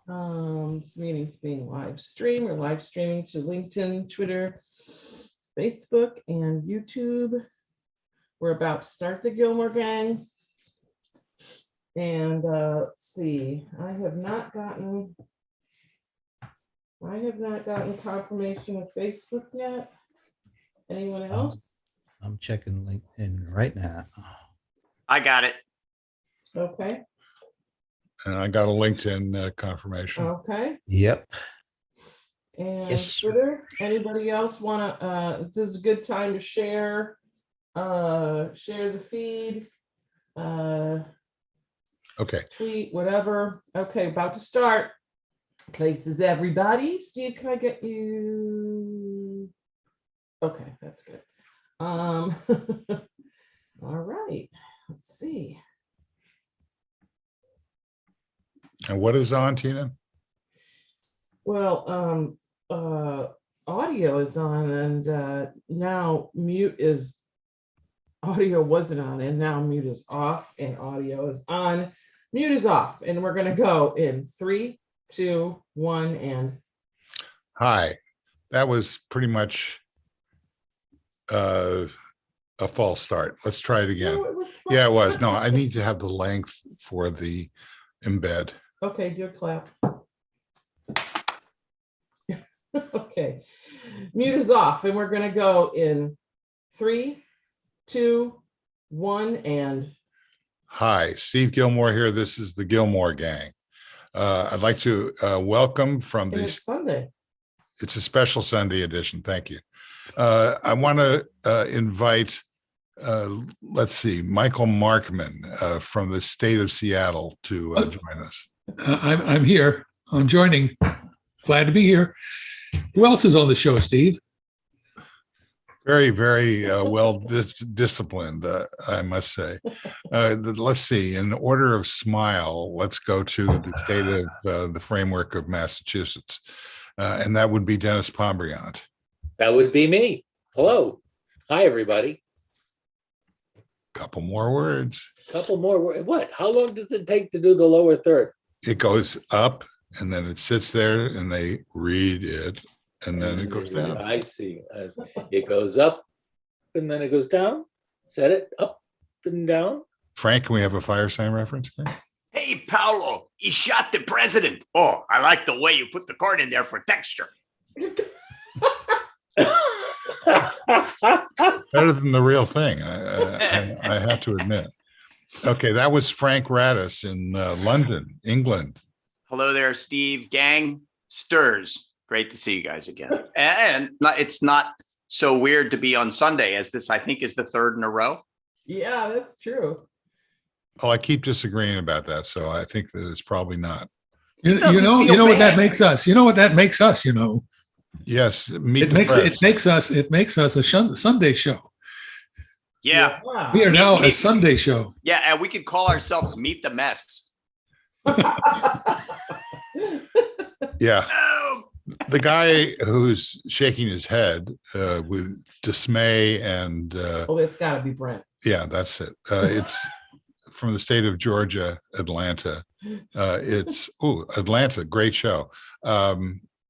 This meeting's being live streamed. We're live streaming to LinkedIn, Twitter, Facebook, and YouTube. We're about to start the Gillmor gang. And let's see, I have not gotten confirmation of Facebook yet. Anyone else? I'm checking LinkedIn right now. I got it. Okay. And I got a LinkedIn confirmation. Okay. Yep. And Yes. Twitter, anybody else want to, this is a good time to share the feed, Okay. tweet, whatever. Okay, about to start. Places everybody. Steve, can I get you? Okay, that's good. All right, let's see. And what is on, Tina? Well, audio is on, and now audio wasn't on, and now mute is off, and audio is on. Mute is off, and we're gonna go in 3, 2, 1, and Hi. That was pretty much a false start. Let's try it again. Oh, it was fun. Yeah, it was. No, I need to have the length for the embed. Okay, do a clap. Okay, mute is off, and we're gonna go in 3, 2, 1, and Hi, Steve Gillmor here. This is the Gillmor gang. I'd like to welcome from and the, it's Sunday. it's a special Sunday edition. Thank you. I want to invite, let's see, Michael Markman from the state of Seattle to join us. I'm here. I'm joining. Glad to be here. Who else is on the show, Steve? Very, very well disciplined, I must say. Let's see, in order of smile, let's go to the state of the framework of Massachusetts. And that would be Dennis Pombriant. That would be me. Hello. Hi, everybody. Couple more words. Couple more. What? How long does it take to do the lower third? It goes up and then it sits there and they read it and then it goes down. I see. It goes up and then it goes down. Is that it? Up and down? Frank, can we have a fire sign reference? Hey, Paolo, he shot the president. Oh, I like the way you put the card in there for texture. Better than the real thing, I have to admit. Okay, that was Frank Radis in London, England. Hello there, Steve. Gang stirs. Great to see you guys again. And it's not so weird to be on Sunday, as this, I think, is the third in a row. Yeah, that's true. Oh, I keep disagreeing about that, so I think that it's probably not. You doesn't know feel what that bad. makes us. You know what that makes us. Yes, It makes us a Sunday show. Yeah. Wow. We are now a Sunday show. Yeah. And we could call ourselves Meet the Mess. Yeah. Oh, The guy who's shaking his head with dismay and Oh, it's got to be Brent. yeah, that's it. It's from the state of Georgia, Atlanta. It's Atlanta, great show.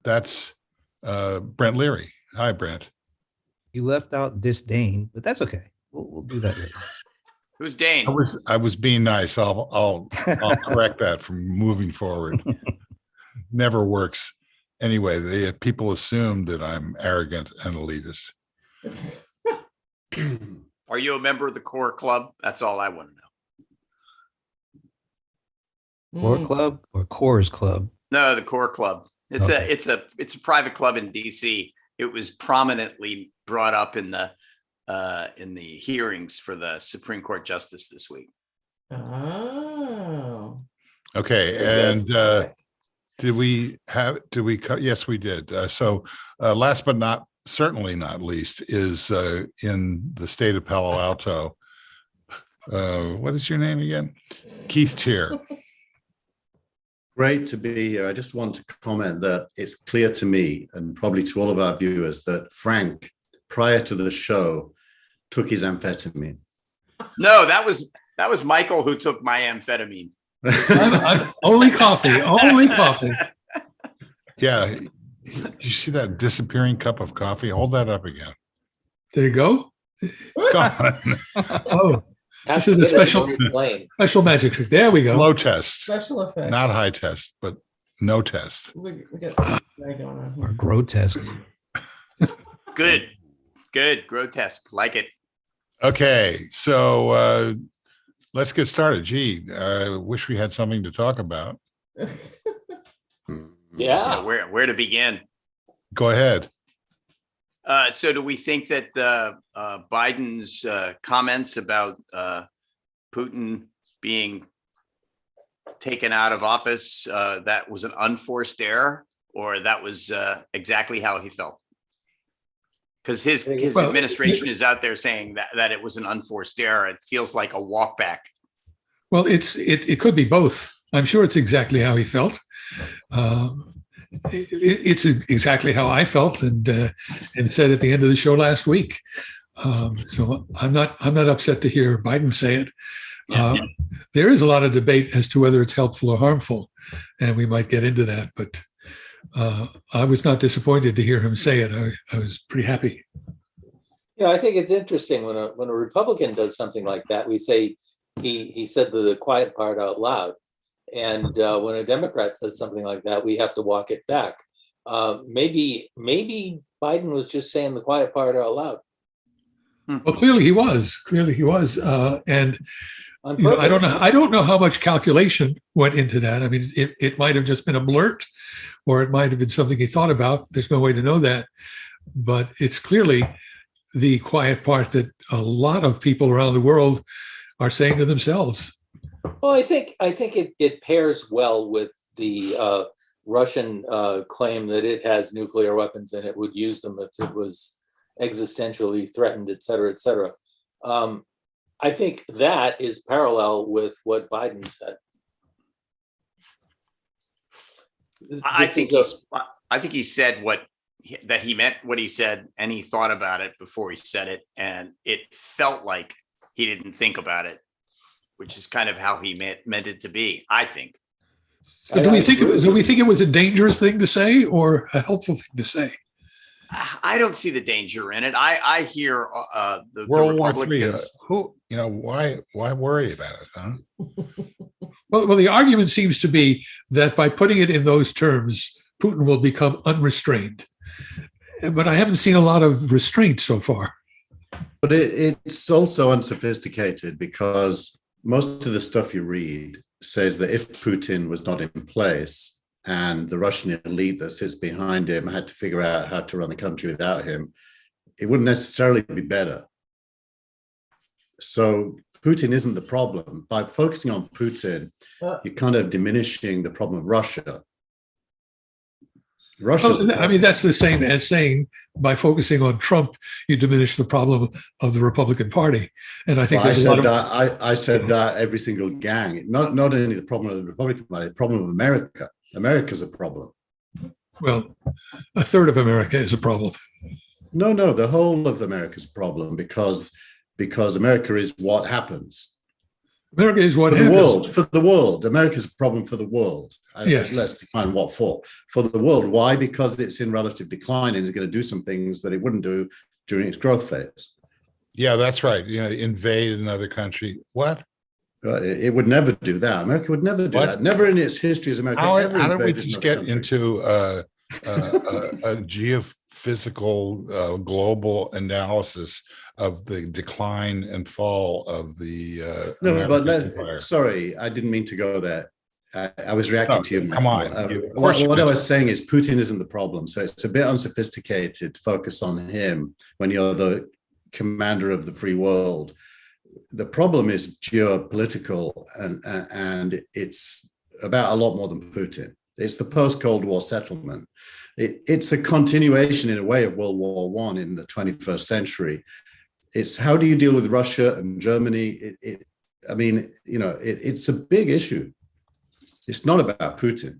That's Brent Leary. Hi, Brent. You left out disdain, but that's okay. We'll do that later. who's Dane? I was being nice. I'll correct that from moving forward. Never works. Anyway, people assume that I'm arrogant and elitist. Are you a member of the core club? That's all I want to know. Core Club or Coors Club? No, the core club. It's Okay. a private club in DC. It was prominently brought up in the hearings for the Supreme Court justice this week. Oh. Okay, and yes, we did. So last but certainly not least is in the state of Palo Alto. What is your name again? Keith Tier. Great to be here. I just want to comment that it's clear to me and probably to all of our viewers that Frank, prior to the show, took his amphetamine. No, that was Michael who took my amphetamine. I'm only coffee, only coffee. Yeah. You see that disappearing cup of coffee? Hold that up again. There you go. Come on. Oh, Has this is to a get it when you're playing. special magic trick. There we go. Low test, Special effects. not high test, but no test. We got some going on Or here. grotesque. Good. Good. Grotesque. Like it. Okay, so let's get started. Gee, I wish we had something to talk about. Yeah. Where to begin? Go ahead. So do we think that Biden's comments about Putin being taken out of office, that was an unforced error, or that was exactly how he felt? Because his Well, administration is out there saying that it was an unforced error. It feels like a walk back. Well, it could be both. I'm sure it's exactly how he felt. It's exactly how I felt and said at the end of the show last week. So I'm not upset to hear Biden say it. There is a lot of debate as to whether it's helpful or harmful, and we might get into that. But I was not disappointed to hear him say it. I was pretty happy. I think it's interesting when a Republican does something like that. We say he said the quiet part out loud, and when a Democrat says something like that, we have to walk it back. Maybe Biden was just saying the quiet part out loud. Well, clearly he was. And I don't know how much calculation went into that. I mean, it might have just been a blurt, or it might have been something he thought about. There's no way to know that, but it's clearly the quiet part that a lot of people around the world are saying to themselves. Well, I think it pairs well with the Russian claim that it has nuclear weapons and it would use them if it was existentially threatened, et cetera, et cetera. I think that is parallel with what Biden said. I think he said that he meant what he said, and he thought about it before he said it, and it felt like he didn't think about it, which is kind of how he meant it to be, I think. So do we think it was a dangerous thing to say or a helpful thing to say? I don't see the danger in it. I hear the World War III. Republicans. Why worry about it, huh? Well, the argument seems to be that by putting it in those terms, Putin will become unrestrained. But I haven't seen a lot of restraint so far. But it's also unsophisticated because most of the stuff you read says that if Putin was not in place and the Russian elite that sits behind him had to figure out how to run the country without him, it wouldn't necessarily be better. So Putin isn't the problem. By focusing on Putin, you're kind of diminishing the problem of Russia. I mean, that's the same as saying by focusing on Trump, you diminish the problem of the Republican Party. And I think I said that every single gang, not only the problem of the Republican Party, the problem of America. America's a problem. Well, a third of America is a problem. No, the whole of America's a problem because America is what happens. America is what happens. For the world. America's a problem for the world. Yes. Let's define what for. For the world. Why? Because it's in relative decline and is going to do some things that it wouldn't do during its growth phase. Yeah, that's right. Invade another country. What? It would never do that. America would never do that. Never in its history as America. How don't we just get into a geophysical global analysis of the decline and fall of the sorry, I didn't mean to go there. I was reacting to you. Come on. What I was saying is Putin isn't the problem. So it's a bit unsophisticated to focus on him when you're the commander of the free world. The problem is geopolitical, and it's about a lot more than Putin. It's the post-Cold War settlement. It's a continuation, in a way, of World War I in the 21st century. It's how do you deal with Russia and Germany? It's a big issue. It's not about Putin.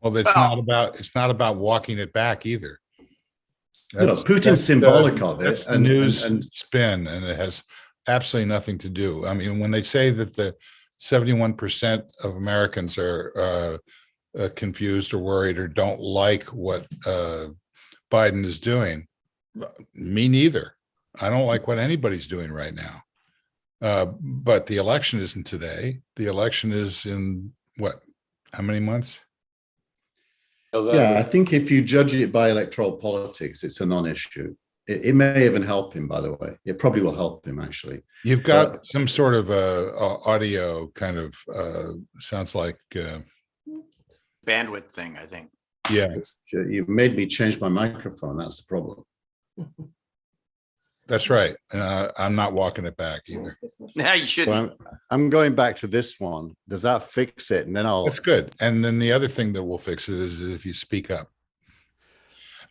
Well, it's not about walking it back either. Putin's symbolic of it. That's the news and spin, and it has absolutely nothing to do. I mean, when they say that the 71% of Americans are confused or worried or don't like what Biden is doing. Me neither. I don't like what anybody's doing right now. But the election isn't today. The election is in what? How many months? Yeah, I think if you judge it by electoral politics, it's a non-issue. It may even help him, by the way. It probably will help him, actually. You've got some sort of audio kind of sounds like Bandwidth thing, I think. yeah. You made me change my microphone. That's the problem. That's right. I'm not walking it back either. Now you shouldn't. So I'm going back to this one. Does that fix it? And then I'll. That's good. And then the other thing that will fix it is if you speak up.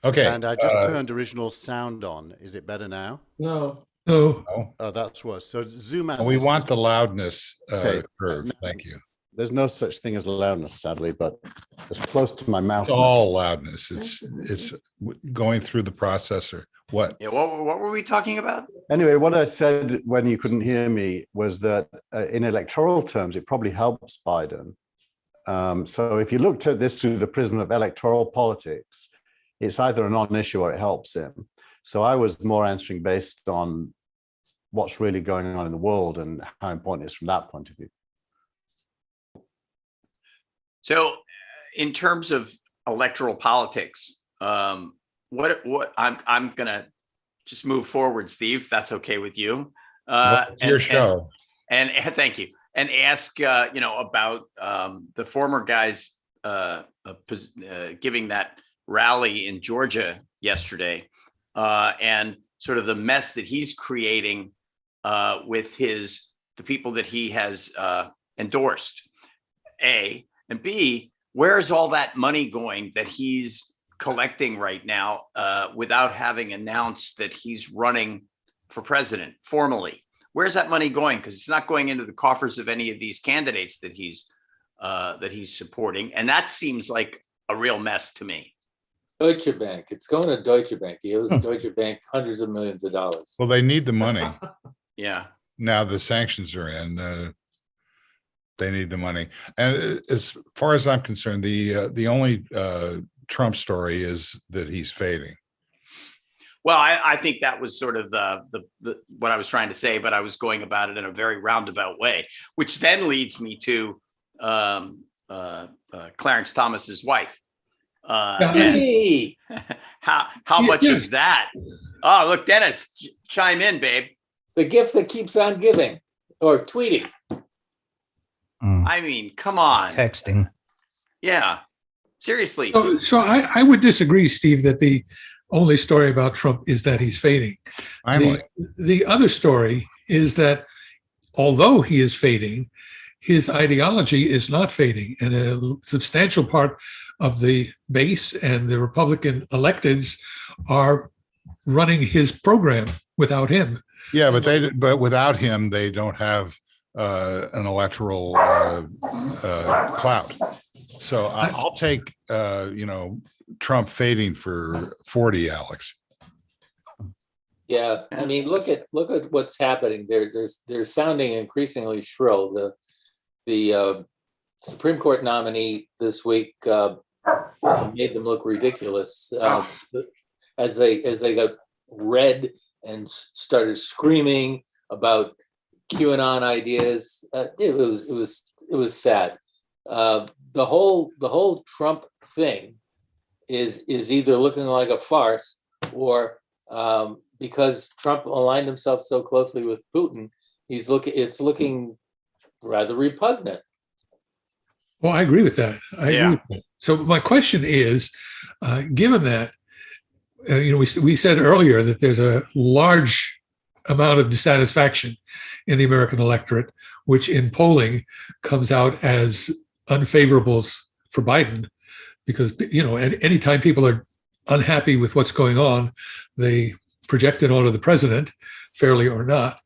Okay. And I just turned original sound on. Is it better now? No. Oh, Oh, that's worse. So zoom out. We want the loudness curve. Thank you. There's no such thing as loudness, sadly, but it's close to my mouth. It's all loudness. It's going through the processor. What? Yeah, what were we talking about? Anyway, what I said when you couldn't hear me was that in electoral terms, it probably helps Biden. So if you looked at this through the prism of electoral politics, it's either a non-issue or it helps him. So I was more answering based on what's really going on in the world and how important it is from that point of view. So, in terms of electoral politics, what I'm gonna just move forward, Steve. That's okay with you. Your show. And thank you. And ask about the former guys giving that rally in Georgia yesterday, and sort of the mess that he's creating with the people that he has endorsed. A. And B, where's all that money going that he's collecting right now without having announced that he's running for president formally? Where's that money going? Because it's not going into the coffers of any of these candidates that he's supporting. And that seems like a real mess to me. Deutsche Bank. It's going to Deutsche Bank. He owes Deutsche Bank hundreds of millions of dollars. Well, they need the money. Yeah. Now the sanctions are in. They need the money. And as far as I'm concerned, the only Trump story is that he's fading. Well, I think that was sort of the what I was trying to say, but I was going about it in a very roundabout way, which then leads me to Clarence Thomas's wife. Hey. How much of that? Oh, look, Dennis, chime in, babe. The gift that keeps on giving, or tweeting. I mean, come on. Texting. Yeah, seriously. So I would disagree, Steve, that the only story about Trump is that he's fading. Finally. The other story is that although he is fading, his ideology is not fading. And a substantial part of the base and the Republican electeds are running his program without him. Yeah, but without him, they don't have an electoral clout. So I'll take Trump fading for 40, Alex. Yeah, I mean, look at what's happening. They're sounding increasingly shrill. The Supreme Court nominee this week made them look ridiculous as they got red and started screaming about QAnon ideas. It was sad. The whole Trump thing is either looking like a farce or because Trump aligned himself so closely with Putin, it's looking rather repugnant. Well, I agree with that. I agree with that. So my question is, given that, we said earlier that there's a large amount of dissatisfaction in the American electorate, which in polling comes out as unfavorables for Biden, because anytime people are unhappy with what's going on, they project it onto the president, fairly or not.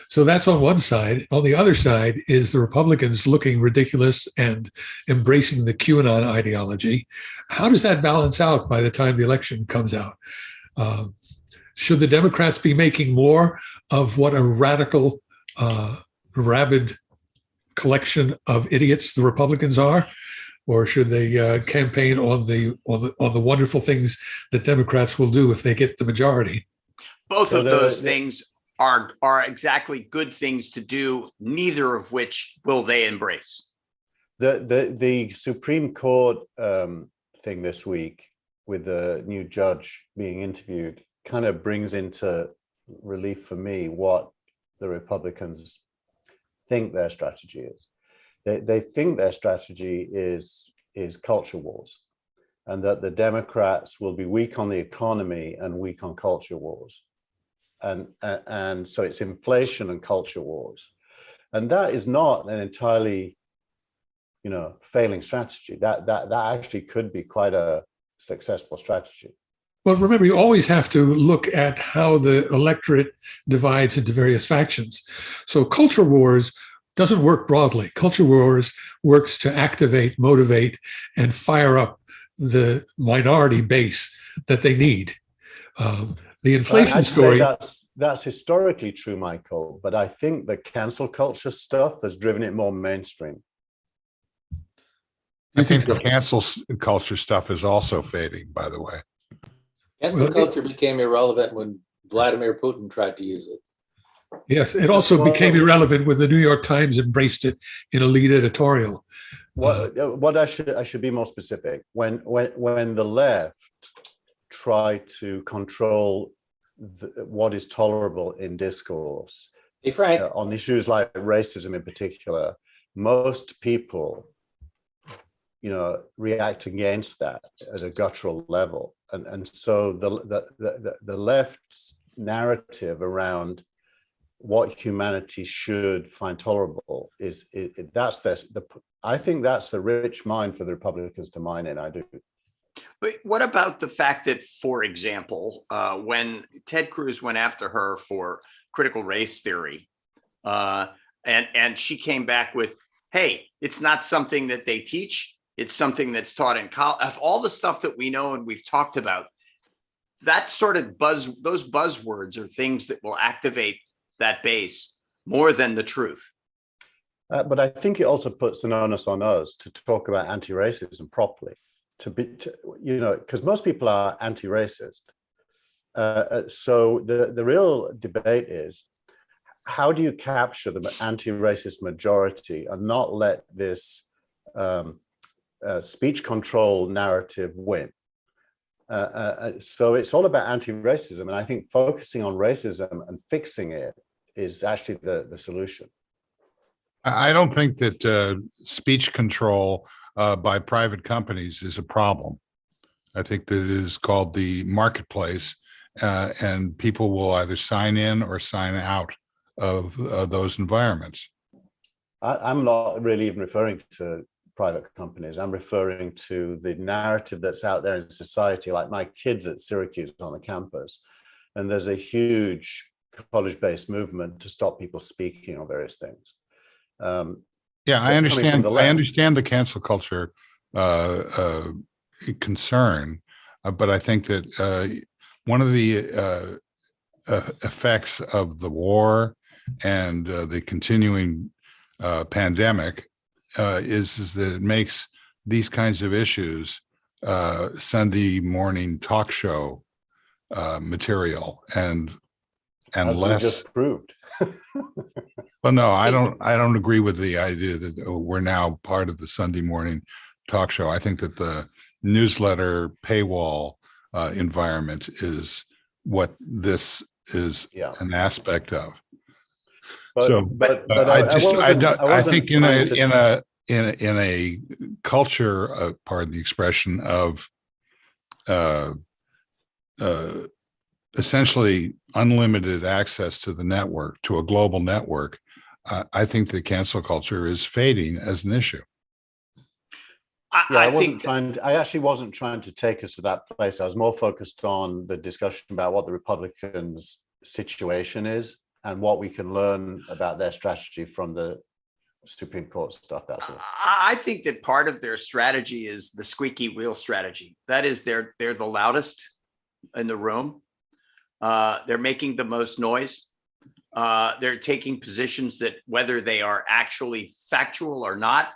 So that's on one side. On the other side is the Republicans looking ridiculous and embracing the QAnon ideology. How does that balance out by the time the election comes out? Should the Democrats be making more of what a radical, rabid collection of idiots the Republicans are, or should they campaign on the wonderful things that Democrats will do if they get the majority? Both So of those things are exactly good things to do, neither of which will they embrace. The Supreme Court thing this week with the new judge being interviewed kind of brings into relief for me what the Republicans think their strategy is. They think their strategy is culture wars, and that the Democrats will be weak on the economy and weak on culture wars. And so it's inflation and culture wars. And that is not an entirely, failing strategy. That actually could be quite a successful strategy. Well, remember, you always have to look at how the electorate divides into various factions. So culture wars doesn't work broadly. Culture wars works to activate, motivate, and fire up the minority base that they need. The inflation story. That's historically true, Michael, but I think the cancel culture stuff has driven it more mainstream. I think the cancel culture stuff is also fading, by the way. Cancel culture became irrelevant when Vladimir Putin tried to use it. Yes, it also became irrelevant when the New York Times embraced it in a lead editorial. What I should be more specific. When the left tried to control what is tolerable in discourse, Hey, Frank. On issues like racism in particular, most people, react against that at a guttural level, and so the left's narrative around what humanity should find tolerable I think that's the rich mine for the Republicans to mine in. I do. But what about the fact that, for example, when Ted Cruz went after her for critical race theory, and she came back with, hey, it's not something that they teach. It's something that's taught in college. Of all the stuff that we know and we've talked about, that sort of those buzzwords are things that will activate that base more than the truth. But I think it also puts an onus on us to talk about anti-racism properly. Because most people are anti-racist. So the real debate is, how do you capture the anti-racist majority and not let this speech control narrative win? So it's all about anti-racism, and I think focusing on racism and fixing it is actually the solution. I don't think that speech control by private companies is a problem. I think that it is called the marketplace, and people will either sign in or sign out of those environments. I'm not really even referring to private companies. I'm referring to the narrative that's out there in society, like my kids at Syracuse on the campus. And there's a huge college-based movement to stop people speaking on various things. Yeah, I understand. I understand the cancel culture concern, but I think that one of the effects of the war and the continuing pandemic is that it makes these kinds of issues Sunday morning talk show material and less. Just proved. Well, no, I don't agree with the idea that we're now part of the Sunday morning talk show. I think that the newsletter paywall environment is what this is an aspect of. But I think in a culture, pardon the expression, of essentially unlimited access to the network, to a global network, I think the cancel culture is fading as an issue. I actually wasn't trying to take us to that place. I was more focused on the discussion about what the Republicans' situation is and what we can learn about their strategy from the Supreme Court stuff. That's all. I think that part of their strategy is the squeaky wheel strategy. That is, they're the loudest in the room. They're making the most noise. They're taking positions that whether they are actually factual or not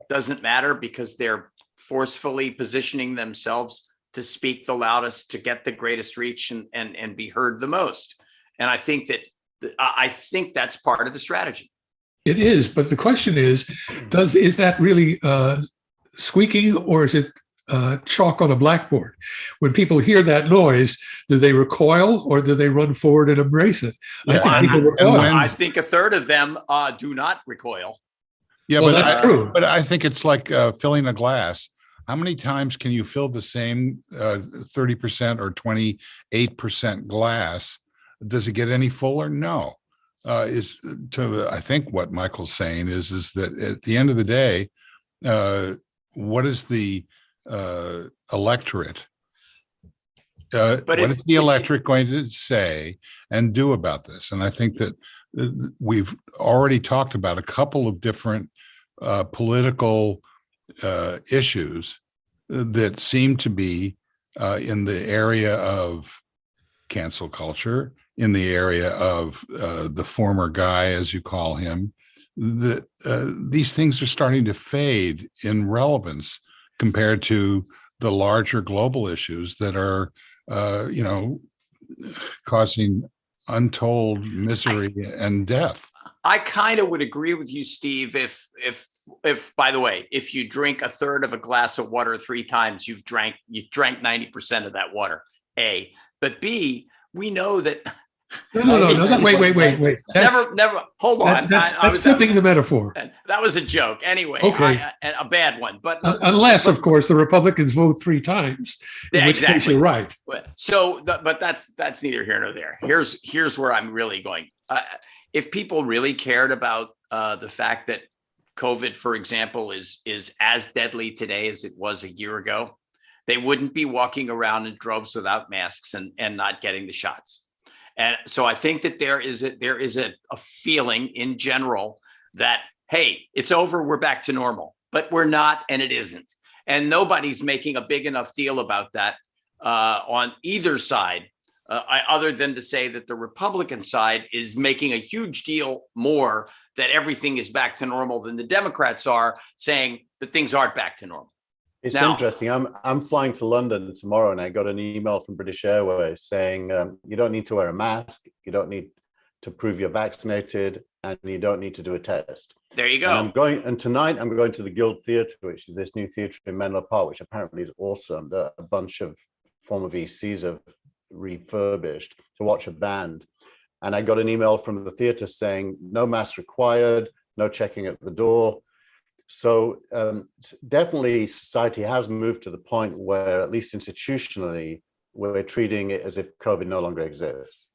doesn't matter, because they're forcefully positioning themselves to speak the loudest, to get the greatest reach and be heard the most. And I think that's part of the strategy. It is, but the question is that really squeaking, or is it chalk on a blackboard? When people hear that noise, do they recoil or do they run forward and embrace it? Yeah, I think people recoil. I think a third of them do not recoil. Yeah, Well, but that's true. But I think it's like filling a glass. How many times can you fill the same 30% or 28% glass? Does it get any fuller? No. I think what Michael's saying is that at the end of the day, what is the electorate? What is the electorate going to say and do about this? And I think that we've already talked about a couple of different political issues that seem to be in the area of cancel culture, in the area of the former guy, as you call him, that these things are starting to fade in relevance compared to the larger global issues that are, causing untold misery and death. I kind of would agree with you, Steve. If by the way, if you drink a third of a glass of water 3 times, you drank 90% of that water. A, but B, we know that. No. Wait. Never. Hold on. That's flipping the metaphor. That was a joke. Anyway, okay. A bad one. But unless, of course, the Republicans vote 3 times. In which case you're right. So, but that's neither here nor there. Here's where I'm really going. If people really cared about the fact that COVID, for example, is as deadly today as it was a year ago, they wouldn't be walking around in droves without masks and not getting the shots. And so I think that there is a feeling in general that, hey, it's over, we're back to normal, but we're not, and it isn't. And nobody's making a big enough deal about that on either side, other than to say that the Republican side is making a huge deal more that everything is back to normal than the Democrats are saying that things aren't back to normal. It's Now, interesting. I'm flying to London tomorrow, and I got an email from British Airways saying you don't need to wear a mask, you don't need to prove you're vaccinated, and you don't need to do a test. There you go. And tonight I'm going to the Guild Theatre, which is this new theatre in Menlo Park, which apparently is awesome. That a bunch of former VCs have refurbished to watch a band. And I got an email from the theatre saying no mask required, no checking at the door. So definitely society has moved to the point where, at least institutionally, we're treating it as if COVID no longer exists.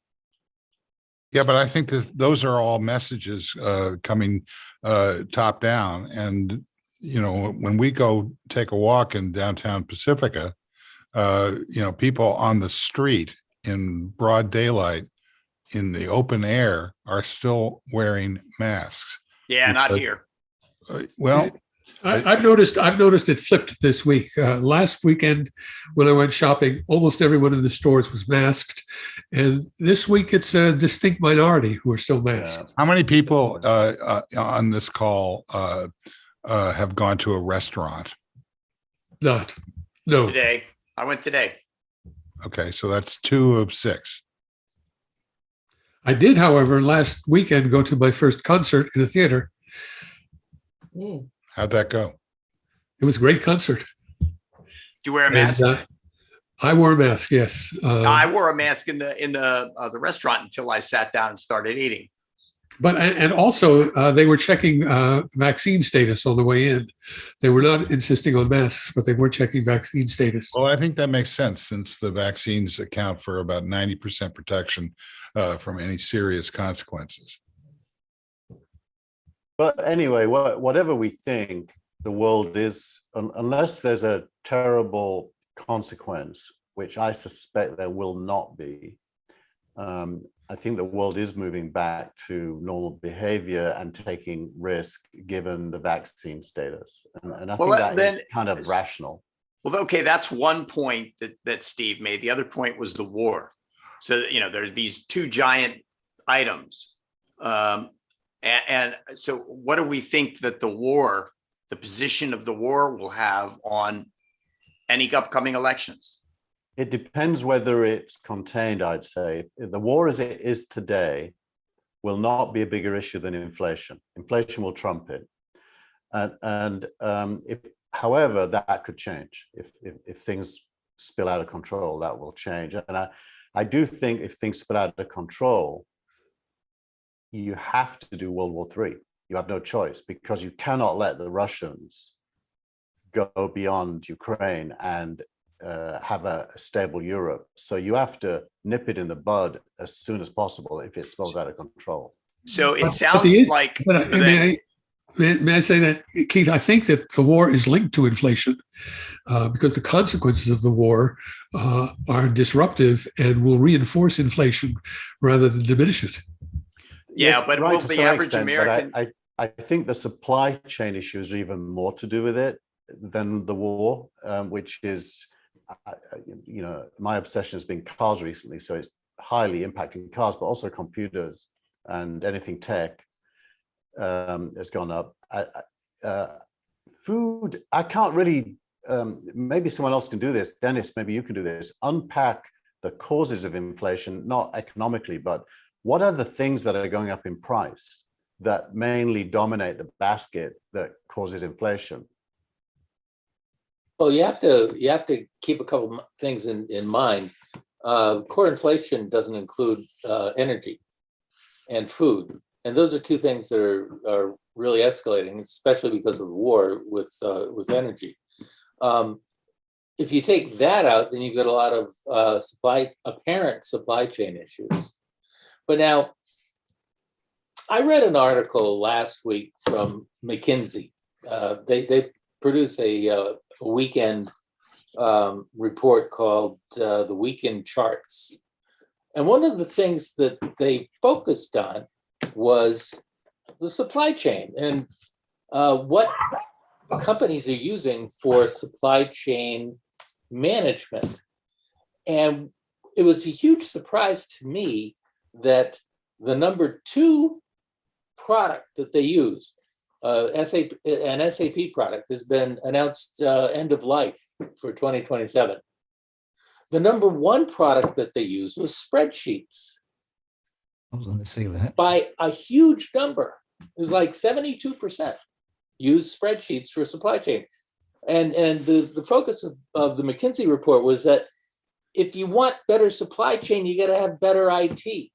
Yeah, but I think that those are all messages coming top down. And, when we go take a walk in downtown Pacifica, people on the street in broad daylight in the open air are still wearing masks. Yeah, not here. Well, I've noticed it flipped this week. Last weekend, when I went shopping, almost everyone in the stores was masked, and this week it's a distinct minority who are still masked. How many people on this call have gone to a restaurant? No. Today, I went today. Okay, so that's 2 of 6. I did, however, last weekend go to my first concert in a theater. How'd that go? It was a great concert. Do you wear a mask? I wore a mask, yes. I wore a mask in the restaurant until I sat down and started eating. But and also they were checking vaccine status on the way in. They were not insisting on masks, but they were checking vaccine status. Well, I think that makes sense, since the vaccines account for about 90% protection from any serious consequences. But anyway, whatever we think, the world is, unless there's a terrible consequence, which I suspect there will not be, I think the world is moving back to normal behavior and taking risk given the vaccine status. And I think that is kind of rational. Well, okay, that's one point that Steve made. The other point was the war. So, there are these 2 giant items. And so what do we think that the position of the war will have on any upcoming elections? It depends whether it's contained, I'd say. The war as it is today will not be a bigger issue than inflation. Inflation will trump it. However, that could change. If things spill out of control, that will change. And I do think if things spill out of control, you have to do World War III. You have no choice, because you cannot let the Russians go beyond Ukraine and have a stable Europe. So you have to nip it in the bud as soon as possible if it spills out of control. So it But sounds like may I say that, Keith, I think that the war is linked to inflation because the consequences of the war are disruptive and will reinforce inflation rather than diminish it. yeah, but right will to the some average extent, but American? I think the supply chain issues are even more to do with it than the war, which is, my obsession has been cars recently, so it's highly impacting cars, but also computers and anything tech has gone up. Food, I can't really, maybe someone else can do this. Dennis, maybe you can do this. Unpack the causes of inflation, not economically, but what are the things that are going up in price that mainly dominate the basket that causes inflation? Well, you have to keep a couple of things in mind. Core inflation doesn't include energy and food, and those are two things that are really escalating, especially because of the war with energy. If you take that out, then you've got a lot of apparent supply chain issues. But now, I read an article last week from McKinsey. They produce a weekend report called the Weekend Charts. And one of the things that they focused on was the supply chain and what companies are using for supply chain management. And it was a huge surprise to me that the number 2 product that they use, an SAP product, has been announced end of life for 2027. The number 1 product that they used was spreadsheets. I was going to say that. By a huge number. It was like 72% use spreadsheets for supply chain. And the focus of the McKinsey report was that if you want better supply chain, you got to have better IT.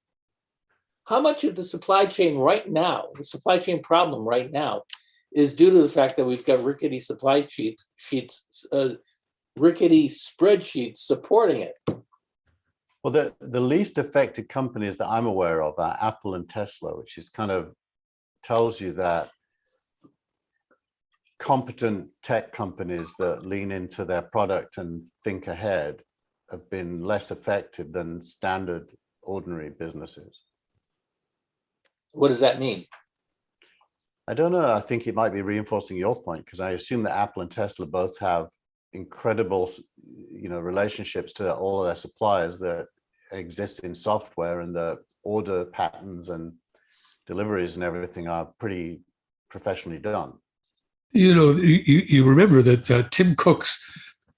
How much of the supply chain right now, the supply chain problem right now, is due to the fact that we've got rickety rickety spreadsheets supporting it? Well, the least affected companies that I'm aware of are Apple and Tesla, which is kind of tells you that competent tech companies that lean into their product and think ahead have been less affected than standard, ordinary businesses. What does that mean? I don't know. I think it might be reinforcing your point, because I assume that Apple and Tesla both have incredible, relationships to all of their suppliers that exist in software, and the order patterns and deliveries and everything are pretty professionally done. You remember that Tim Cook's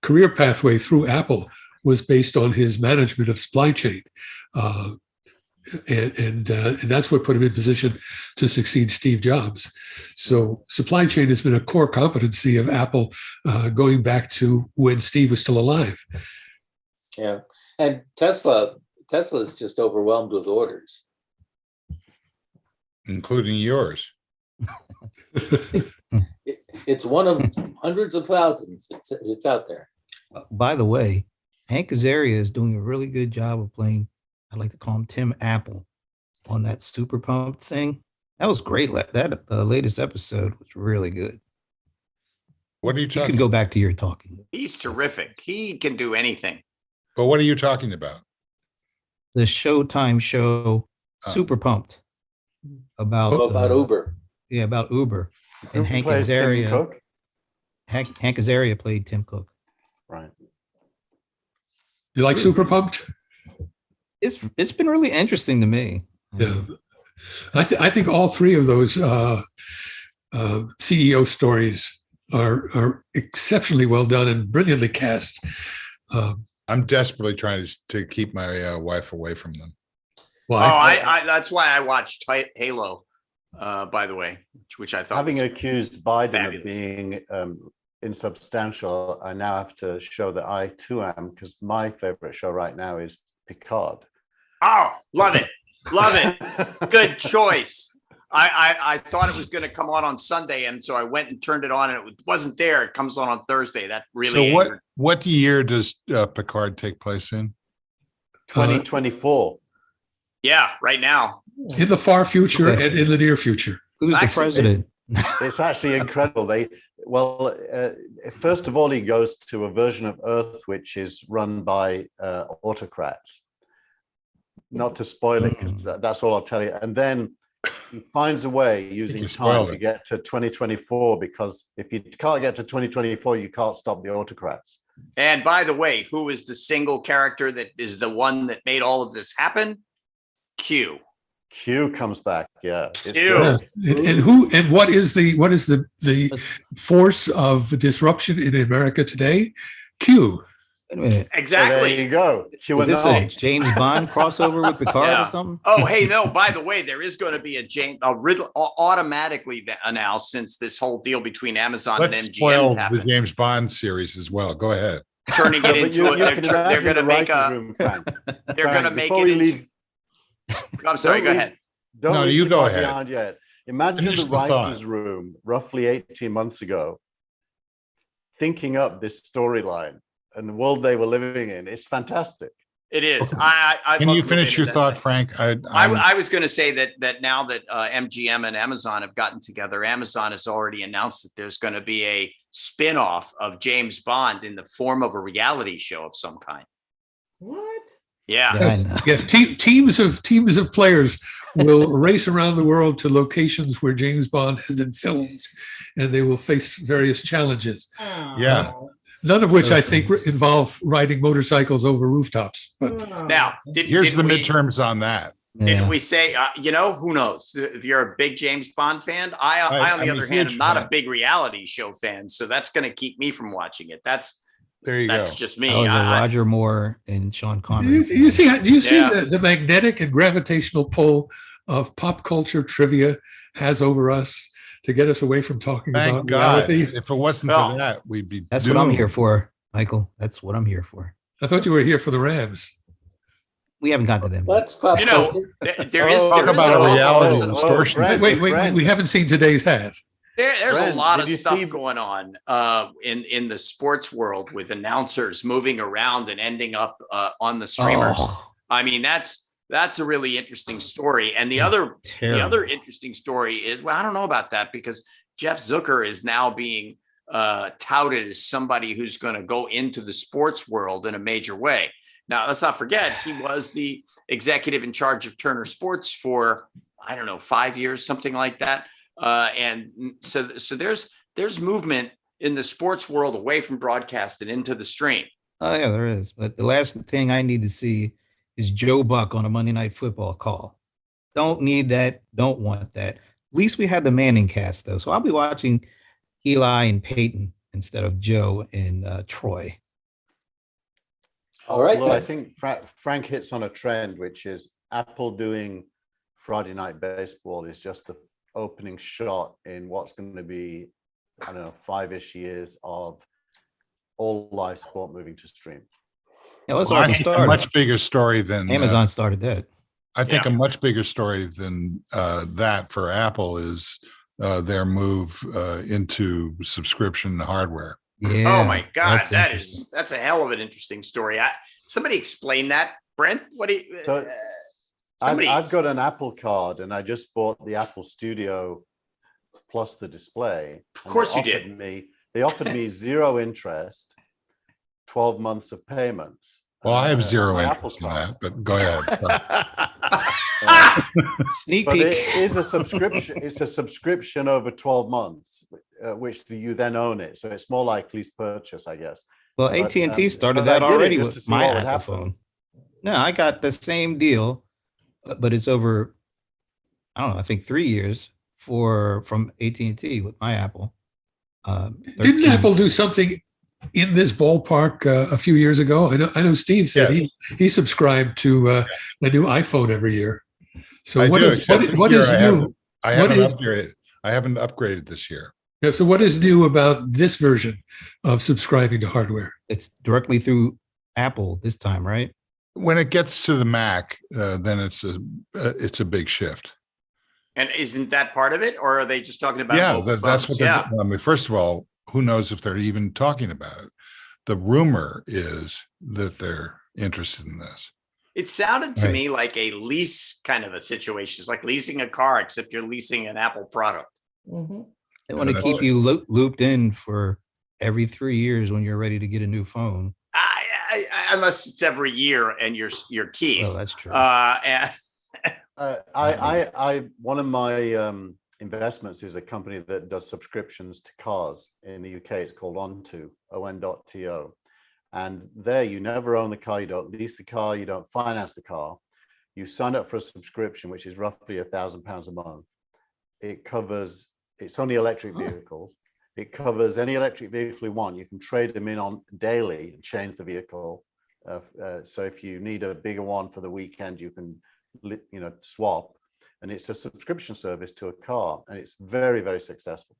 career pathway through Apple was based on his management of supply chain. And that's what put him in position to succeed Steve Jobs. So supply chain has been a core competency of Apple going back to when Steve was still alive. Yeah, and Tesla is just overwhelmed with orders, including yours. It's one of hundreds of thousands. It's out there. By the way, Hank Azaria is doing a really good job of playing, I like to call him Tim Apple, on that Super Pumped thing. That was great. That latest episode was really good. What are you You talking can go back to your talking. He's terrific. He can do anything. But what are you talking about? The Showtime show, Super Pumped, about Uber. Yeah, about Uber. And Who Hank plays Tim Azaria. Cook? Hank Azaria played Tim Cook. Right. You like Super Pumped? It's been really interesting to me. Yeah. I think all three of those CEO stories are exceptionally well done and brilliantly cast. I'm desperately trying to keep my wife away from them. Well, I that's why I watched Halo, by the way, which I thought Having was accused Biden fabulous. of being insubstantial, I now have to show that I too am, because my favorite show right now is Picard. Oh, love it. Love it. Good choice. I thought it was going to come on Sunday, and so I went and turned it on, and it wasn't there. It comes on Thursday. That really. So what year does Picard take place in? 2024. Yeah, right now. in the far future Okay. and in the near future. Who's the Actually, president? It's actually incredible. First of all, he goes to a version of Earth which is run by autocrats. Not to spoil it, because that's all I'll tell you. And then he finds a way using time to get to 2024, because if you can't get to 2024, you can't stop the autocrats. And by the way, who is the single character that is the one that made all of this happen? Q. Q comes back. Yeah. It's Q. great. Yeah. And what is the force of disruption in America today? Q. Wait a minute. So Exactly. there you go. Is this a QAnon. James Bond crossover with Picard Yeah. or something? Oh, hey, no, by the way, there is going to be a Riddle automatically announced, since this whole deal between Amazon Let's and spoil MGM the happened, James Bond series as well. Go ahead. turning it Yeah, but into you they're can going imagine to the make writers' a room, Frank. they're going to Frank, make before it we into, leave- I'm sorry, Don't go leave- ahead. Don't No, leave you the go cat ahead. behind yet. Imagine Finish the the thought. writers' room roughly 18 months ago thinking up this storyline and the world they were living in. It's fantastic. It is. Okay. I Can love you to finish look your into thought, that. Frank? I was going to say that now that MGM and Amazon have gotten together, Amazon has already announced that there's going to be a spin-off of James Bond in the form of a reality show of some kind. What? Yeah. Yeah, I know. Yes, teams of players will race around the world to locations where James Bond has been filmed, and they will face various challenges. Yeah. None of which I think Those things. involve riding motorcycles over rooftops. But Now, Here's the didn't we- midterms on that. Didn't Yeah. we say, who knows? If you're a big James Bond fan, I on the I'm a other hand, huge am not fan. a big reality show fan. So that's going to keep me from watching it. That's There you go. just me. I was a I- Roger Moore and Sean Connery. do you fan. see Yeah. the magnetic and gravitational pull of pop culture trivia has over us to get us away from talking Thank about God. reality? If it wasn't Well, for that, we'd be. That's what I'm doomed. here for, Michael. That's what I'm here for. I thought you were here for the Rams. We haven't got to them. Let's pop You know, culture. there is Oh, Talk there is about an a awful- reality there's a- distortion. Brent, Wait, Brent. we haven't seen today's hat. there's a Brent, lot did of you stuff see- going on in the sports world with announcers moving around and ending up on the streamers. Oh, I mean, that's a really interesting story. And the It's other terrible. interesting story is, well, I don't know about that, because Jeff Zucker is now being touted as somebody who's going to go into the sports world in a major way. Now, let's not forget, he was the executive in charge of Turner Sports for, I don't know, 5 years, something like that. And so there's movement in the sports world away from broadcast and into the stream. Oh yeah, there is. But the last thing I need to see is Joe Buck on a Monday Night Football call. Don't need that. Don't want that. At least we had the Manning cast though, so I'll be watching Eli and Peyton instead of Joe and Troy. All right, Although I then. think Frank hits on a trend, which is Apple doing Friday Night Baseball is just the opening shot in what's going to be, I don't know, 5-ish years of all live sport moving to stream. Yeah, let's Well, I already think a started. much bigger story than Amazon started that. I think Yeah. a much bigger story than that for Apple is their move into subscription hardware. Yeah. Oh my God, that's that's a hell of an interesting story. Somebody explain that, Brent. What do you? So, I've got an Apple card and I just bought the Apple Studio plus the display. Of course you did. They offered me 0 interest, 12 months of payments. Well, I have zero my Apple interest in card. that, but go ahead. Sneak But peek. it is a subscription. It's a subscription over 12 months, which you then own it. So it's more like lease purchase, I guess. Well, but, AT&T started but I that did it already just to with see my what would Apple happen. phone. No, I got the same deal, but it's over I don't know, I think 3 years from AT&T with my Apple. Didn't 13 Apple do something in this ballpark a few years ago? I know Steve said he subscribed to a new iPhone every year. So I what do, is except for the what year is I new? haven't- I What haven't is- upgraded. I haven't upgraded this year. Yeah, so what is new about this version of subscribing to hardware? It's directly through Apple this time, right? When it gets to the Mac, then it's a big shift. And isn't that part of it, or are they just talking about Yeah, mobile that's phones? what. Yeah. I mean, first of all, who knows if they're even talking about it? The rumor is that they're interested in this. It sounded to Right. me like a lease kind of a situation. It's like leasing a car, except you're leasing an Apple product. Mhm. They want to that's keep right. you looped in for every 3 years when you're ready to get a new phone. Unless it's every year and you're Keith. Well, that's true. And One of my investments is a company that does subscriptions to cars in the UK. It's called on.to. And there you never own the car, you don't lease the car, you don't finance the car. You sign up for a subscription, which is roughly £1,000 a month. It's only electric vehicles. It covers any electric vehicle you want. You can trade them in on daily and change the vehicle. So if you need a bigger one for the weekend, you can swap. And it's a subscription service to a car, and it's very, very successful.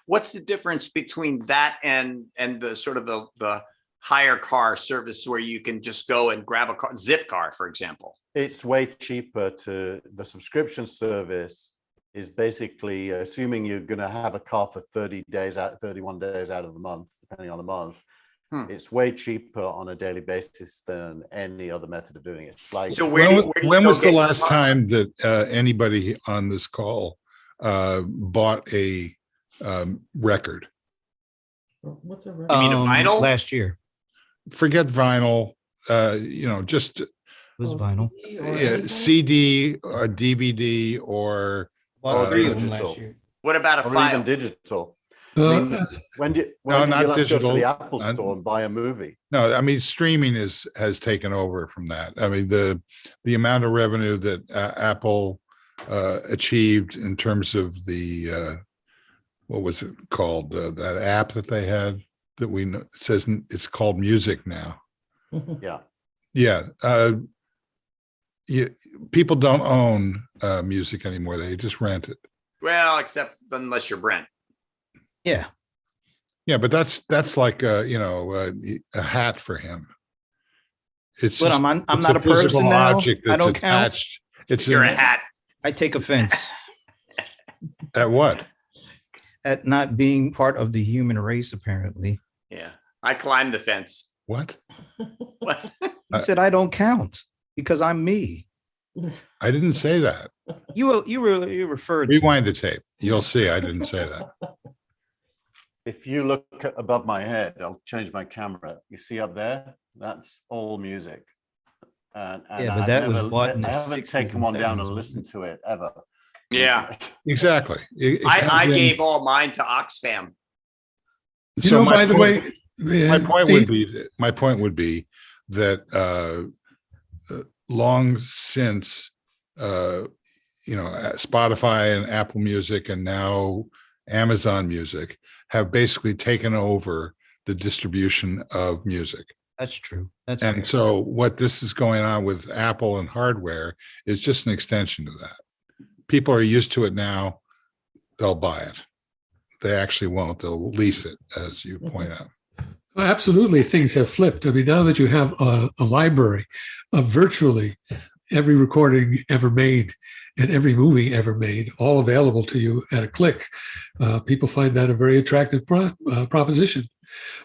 what's the difference between that and the sort of the hire car service where you can just go and grab a car, zip car, for example? It's way cheaper. The subscription service is basically assuming you're going to have a car for 31 days out of the month, depending on the month. It's way cheaper on a daily basis than any other method of doing it. Like, So when was the last time that anybody on this call bought a record? What's a You mean a vinyl? Last year. Forget vinyl, just It was vinyl. CD or DVD or Bought three of them digital. last year. What about a or file? even digital. Uh, When did No, you not last go to digital. the Apple store and buy a movie? no, I mean streaming has taken over from that. I mean the amount of revenue that Apple achieved in terms of the what was it called, that app that they had that we know, it says it's called Music now. Yeah. People don't own music anymore. They just rent it. Well, except unless you're Brent. Yeah. Yeah, but that's like a hat for him. It's But just- I'm it's not a person physical now. object I that's don't count. attached. It's You're in- a hat. I take offense At what? at not being part of the human race, apparently. Yeah. I climbed the fence. What? What? You said I don't count because I'm me. I didn't say that. You referred to Rewind the tape. You'll see I didn't say that. If you look above my head, I'll change my camera. You see up there? That's all music. And Yeah, but that was bought in the I haven't 60s taken and one down 70s, and listened to it ever. Yeah. Exactly. I gave all mine to Oxfam. So by the way, my point would be that long since Spotify and Apple Music and now Amazon Music have basically taken over the distribution of music. That's true. That's And fair. so what this is going on with Apple and hardware is just an extension of that. People are used to it now. They'll buy it. They actually won't. They'll lease it, as you point out. absolutely, things have flipped. I mean, now that you have a library of virtually every recording ever made and every movie ever made, all available to you at a click, people find that a very attractive proposition.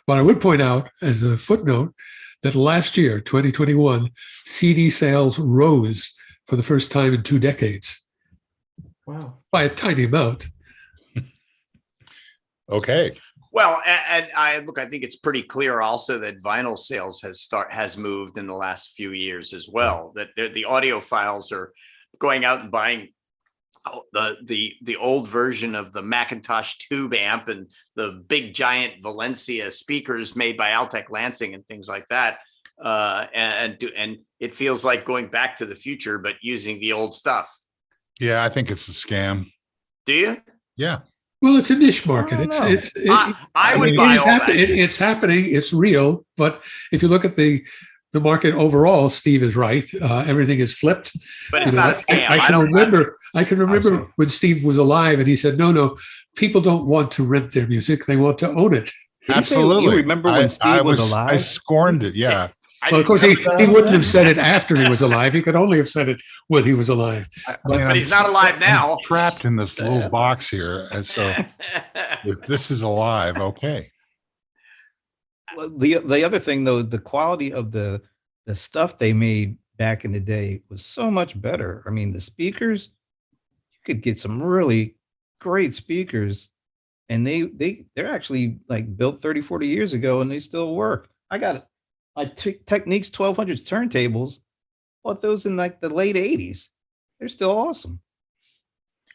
But I would point out, as a footnote, that last year, 2021, CD sales rose for the first time in 2 decades. Wow. By a tiny amount. Okay. Well, and I think it's pretty clear also that vinyl sales has moved in the last few years as well. That the audiophiles are going out and buying the old version of the Macintosh tube amp and the big giant Valencia speakers made by Altec Lansing and things like that. And it feels like going back to the future, but using the old stuff. Yeah, I think it's a scam. Do you? Yeah. Well, it's a niche market. I don't know. I would mean, buy it is all that. it's happening. It's real. But if you look at the market overall, Steve is right. Everything is flipped. But it's not a scam. I can remember when Steve was alive, and he said, "No, people don't want to rent their music; they want to own it." Did you say Absolutely. You remember when Steve was I alive? scorned it. Yeah. Well, of course, he wouldn't have said it after he was alive. He could only have said it when he was alive. But he's not alive now. I'm trapped in this little box here. And so if this is alive, okay. The other thing, though, the quality of the stuff they made back in the day was so much better. I mean, the speakers, you could get some really great speakers, and they're actually like built 30, 40 years ago, and they still work. I got it. My Techniques 1200s turntables, bought those in like the late 80s. They're still awesome.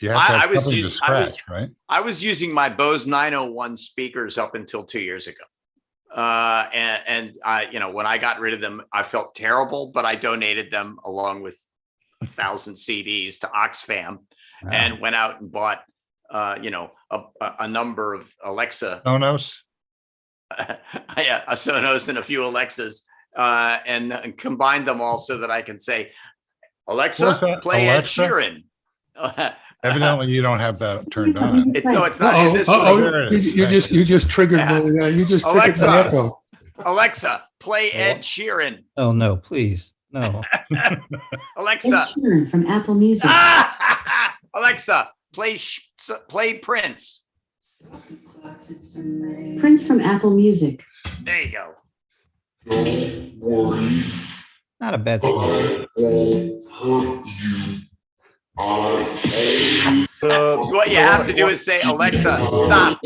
You have to have something to scratch, right? I was using my Bose 901 speakers up until 2 years ago. And I, when I got rid of them, I felt terrible, but I donated them along with 1,000 CDs to Oxfam and went out and bought, a number of Alexa. Sonos? Yeah, a Sonos and a few Alexas, and combined them all so that I can say, Alexa, play Alexa? Ed Sheeran. Evidently, you don't have that turned on. No, it's not in this one. You just triggered triggered my echo. Alexa, play Ed Sheeran. Oh no, please. No. Alexa. Ed Sheeran from Apple Music. Alexa, play Prince. Prince from Apple Music. There you go. Not a bad solution. What you have to do is say, Alexa, stop.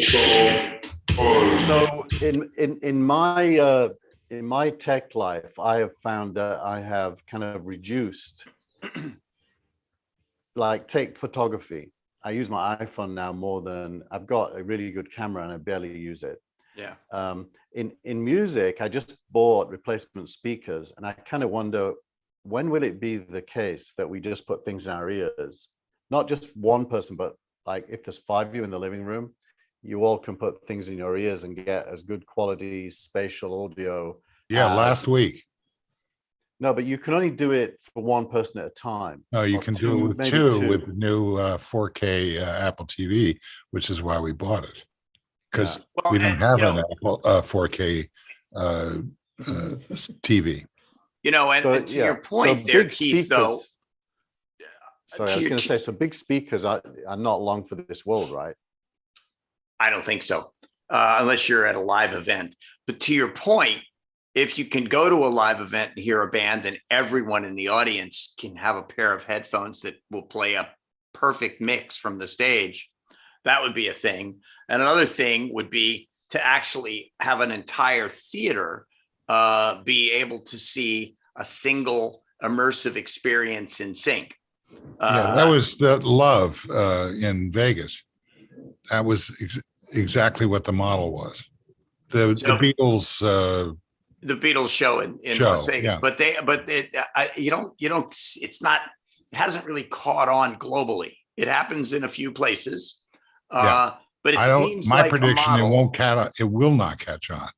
So in my tech life, I have found that I have kind of reduced, like take photography. I use my iPhone now more than I've got a really good camera and I barely use it. Yeah. In music, I just bought replacement speakers, and I kind of wonder, when will it be the case that we just put things in our ears? Not just one person, but like if there's 5 of you in the living room, you all can put things in your ears and get as good quality spatial audio. Yeah, last week. No, but you can only do it for one person at a time. No, you Or can do it with maybe two with the new 4K Apple TV, which is why we bought it. Because we don't have an Apple 4K TV. And to your point there, Keith, though. Sorry, I was going to say, so big speakers are not long for this world, right? I don't think so, unless you're at a live event. But to your point, if you can go to a live event and hear a band and everyone in the audience can have a pair of headphones that will play a perfect mix from the stage, that would be a thing. And another thing would be to actually have an entire theater be able to see a single immersive experience in sync. Yeah, that was the Love in Vegas. That was exactly what the model was. The Beatles. The Beatles show in Las Vegas, it hasn't really caught on globally. It happens in a few places, but it seems my like prediction it will not catch on.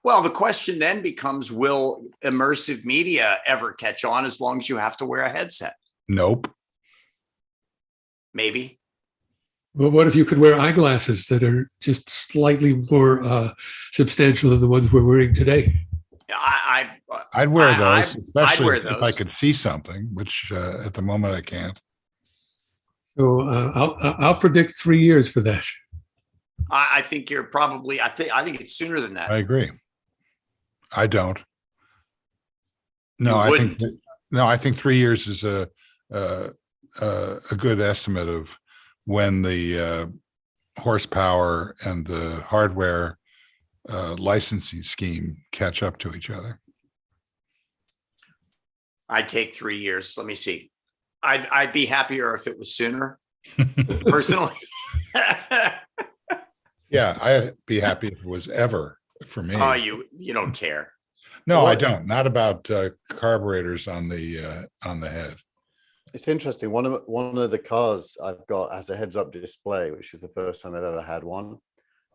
Well, the question then becomes, will immersive media ever catch on as long as you have to wear a headset? Nope. Maybe. Well, what if you could wear eyeglasses that are just slightly more substantial than the ones we're wearing today? I'd wear those, especially if I could see something, which at the moment I can't. So I'll predict 3 years for that. I think you're probably. I think it's sooner than that. I agree. I don't. No, I think 3 years is a good estimate of when the horsepower and the hardware licensing scheme catch up to each other. I'd take 3 years. Let me see. I'd be happier if it was sooner, personally. Yeah, I'd be happy if it was ever for me. Oh, you don't care. No, I don't. Not about carburetors on the head. It's interesting. One of the cars I've got has a heads-up display, which is the first time I've ever had one,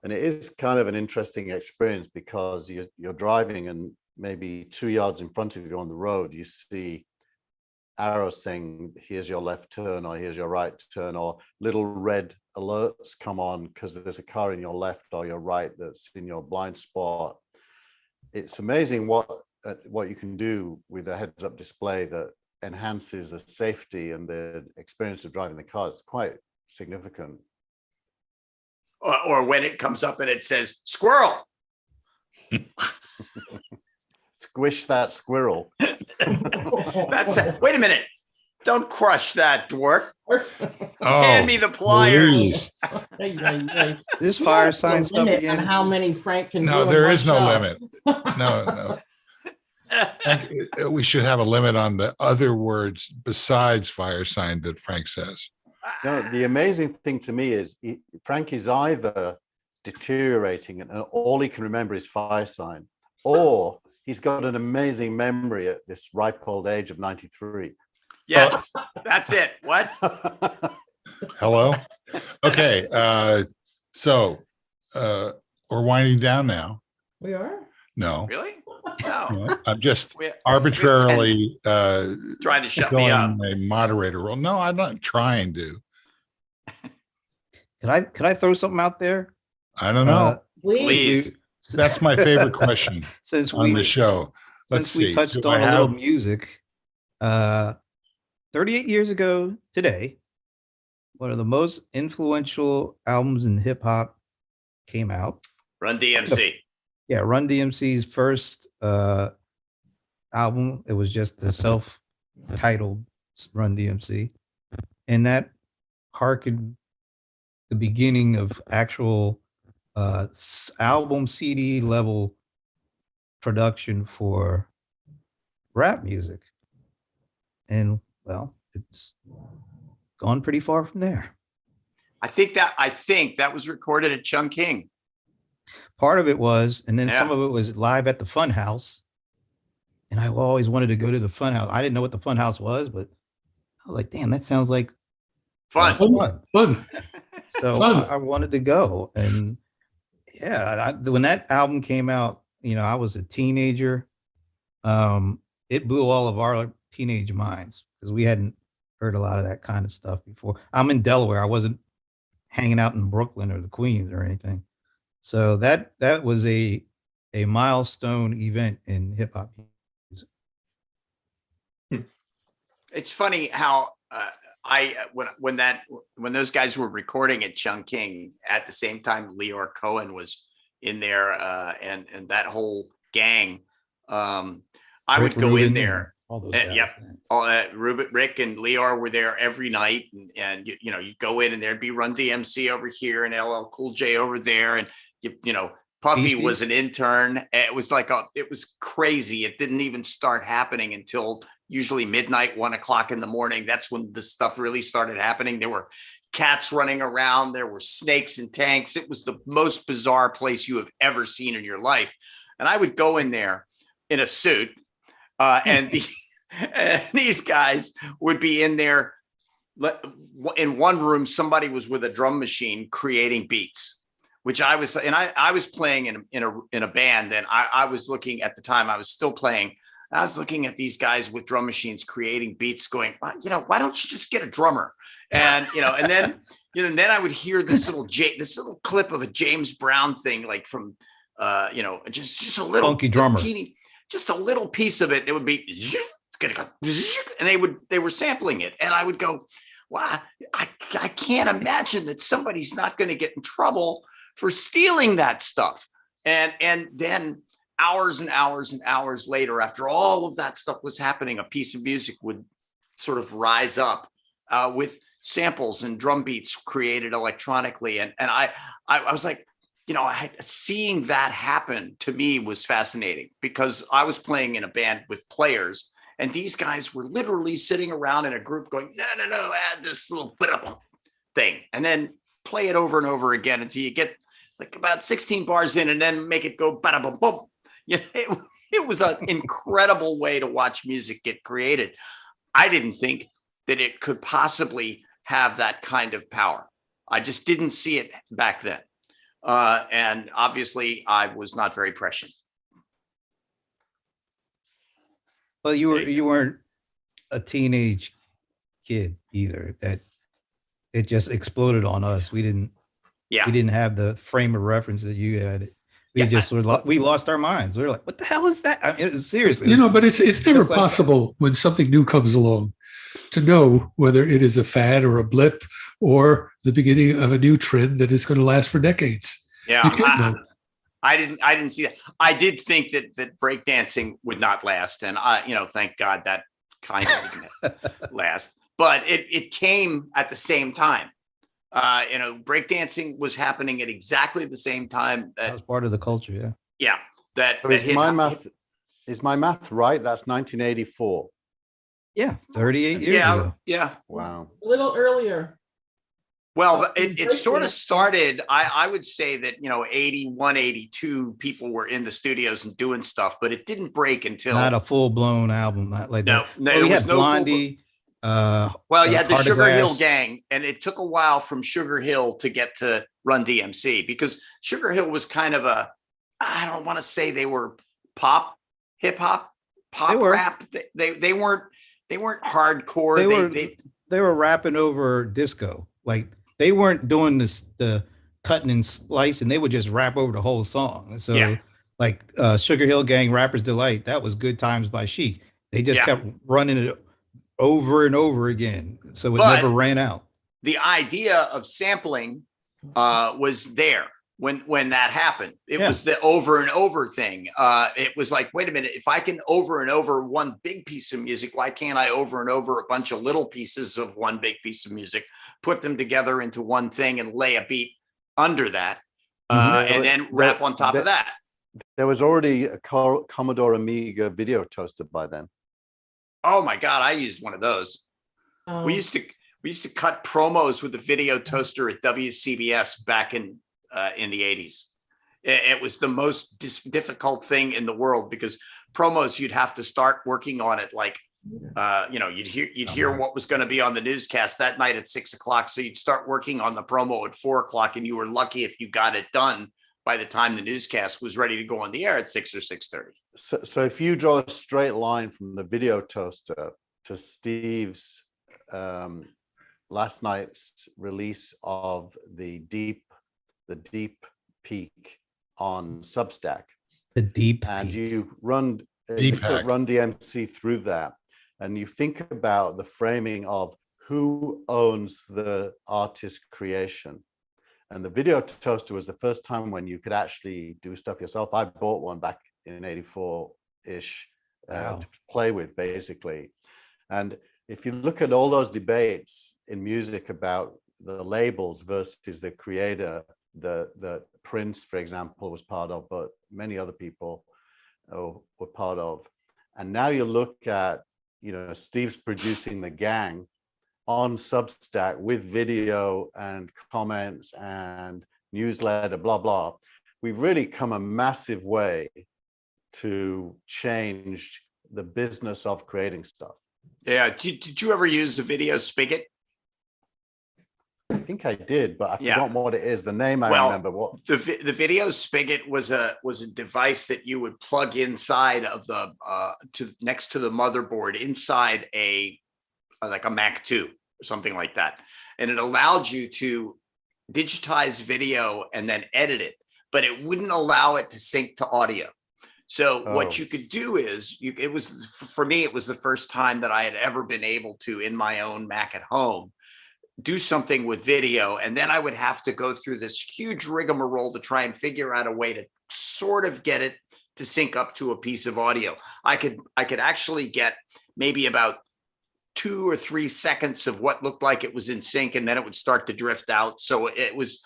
and it is kind of an interesting experience because you're driving and maybe 2 yards in front of you on the road, you see arrows saying, "Here's your left turn," or "Here's your right turn," or little red alerts come on because there's a car in your left or your right that's in your blind spot. It's amazing what you can do with a heads-up display that enhances the safety and the experience of driving the car. It's quite significant. Or when it comes up and it says squirrel. Squish that squirrel. Wait a minute. Don't crush that, dwarf. Oh, Hand me the pliers. please. This fire sign Limit stuff on again. how many Frank can No, do in there one is no show. limit. No. We should have a limit on the other words besides fire sign that Frank says. No, the amazing thing to me is Frank is either deteriorating and all he can remember is fire sign, or he's got an amazing memory at this ripe old age of 93. Yes, that's it. What? Hello? Okay. So we're winding down now. We are? No. Really? No. No, I'm just We- arbitrarily Trying to shut me filling up. a moderator role. No, I'm not trying to. Could I throw something out there? I don't know. Please. That's my favorite question Since on the we show. Let's since we see. touched Do on I a little have- music, 38 years ago today, one of the most influential albums in hip hop came out. Run DMC. Yeah, Run DMC's first album. It was just the self-titled Run DMC, and that harkened the beginning of actual album CD level production for rap music. And well, it's gone pretty far from there. I think that was recorded at Chung King. Part of it was, and then some Yeah. of it was live at the Fun House. And I always wanted to go to the Fun House. I didn't know what the Fun House was, but I was like, damn, that sounds like Fun. Fun. So Fun. I wanted to go. And yeah, when that album came out, I was a teenager. It blew all of our teenage minds because we hadn't heard a lot of that kind of stuff before. I'm in Delaware. I wasn't hanging out in Brooklyn or the Queens or anything. So that was a milestone event in hip hop music. It's funny how when those guys were recording at Chung King at the same time Leor Cohen was in there and that whole gang. I would go in there. All those Yep. Rick and Leor were there every night, and you go in and there'd be Run DMC over here and LL Cool J over there, and Puffy Beasties? was an intern. It was it was crazy. It didn't even start happening until usually midnight, 1 o'clock in the morning. That's when this stuff really started happening. There were cats running around. There were snakes and tanks. It was the most bizarre place you have ever seen in your life. And I would go in there in a suit, and these guys would be in there. In one room, somebody was with a drum machine creating beats, which I was playing in a band, and I was looking at the time. I was still playing. I was looking at these guys with drum machines creating beats, going, why don't you just get a drummer? And and then I would hear this little clip of a James Brown thing, like from just a little funky drummer, just a little piece of it. It would be, and they were sampling it, and I would go, wow, I can't imagine that somebody's not going to get in trouble for stealing that stuff. And then hours and hours and hours later, after all of that stuff was happening, a piece of music would sort of rise up with samples and drum beats created electronically. And I was like, seeing that happen to me was fascinating, because I was playing in a band with players, and these guys were literally sitting around in a group going, no, add this little bit of thing, and then play it over and over again until you get like about 16 bars in, and then make it go ba-da-bum-bum. It was an incredible way to watch music get created. I didn't think that it could possibly have that kind of power. I just didn't see it back then. And obviously I was not very prescient. Well, you weren't a teenage kid either. That it just exploded on us. We didn't have the frame of reference that you had. We lost our minds. We were like, what the hell is that? I mean, it was seriously. But it's never possible when something new comes along to know whether it is a fad or a blip or the beginning of a new trend that is going to last for decades. Yeah, I didn't see that. I did think that breakdancing would not last, and thank God that kind of didn't last. But it came at the same time. Breakdancing was happening at exactly the same time. That was part of the culture, yeah. Yeah, is my math right? That's 1984. Yeah, 38 years ago. Yeah. Wow. A little earlier. Well, it sort of started, I would say that, 81, 82 people were in the studios and doing stuff, but it didn't break until. Not a full-blown album. Not like no, that. It we was had no Blondie. Well, you had the Sugar Hill Glass. Gang, and it took a while from Sugar Hill to get to Run DMC, because Sugar Hill was kind of I don't want to say they were pop, hip hop, rap. They weren't hardcore. They were rapping over disco. Like, they weren't doing the cutting and slicing. They would just rap over the whole song. So like Sugar Hill Gang, Rapper's Delight, that was Good Times by Chic. They just kept running it over and over again. So it never ran out. The idea of sampling was there when that happened. It was the over and over thing. It was like, wait a minute, if I can over and over one big piece of music, why can't I over and over a bunch of little pieces of one big piece of music, put them together into one thing and lay a beat under that, and then rap on top of that? There was already a Commodore Amiga video toaster by then. Oh my God, I used one of those. We used to cut promos with the video toaster at WCBS back in the 80s. It was the most difficult thing in the world, because promos, you'd have to start working on it like you'd hear what was going to be on the newscast that night at 6 o'clock. So you'd start working on the promo at 4 o'clock, and you were lucky if you got it done by the time the newscast was ready to go on the air at 6 or 6:30. So if you draw a straight line from the video toaster to Steve's last night's release of the deep peak on Substack, and you run Run DMC through that, and you think about the framing of who owns the artist's creation. And the video toaster was the first time when you could actually do stuff yourself. I bought one back in 84-ish to play with, basically. And if you look at all those debates in music about the labels versus the creator, the Prince, for example, was part of, but many other people were part of. And now you look at, Steve's producing The Gang on Substack with video and comments and newsletter, blah, blah. We've really come a massive way to change the business of creating stuff. Yeah. Did you ever use the video spigot? I think I did, but I forgot what it is. The name I remember. What the video spigot was a device that you would plug inside of the next to the motherboard inside like a Mac 2 or something like that, and it allowed you to digitize video and then edit it, but it wouldn't allow it to sync to audio. So what you could do is it was the first time that I had ever been able to, in my own Mac at home, do something with video. And then I would have to go through this huge rigmarole to try and figure out a way to sort of get it to sync up to a piece of audio. I could actually get maybe about 2 or 3 seconds of what looked like it was in sync, and then it would start to drift out. So it was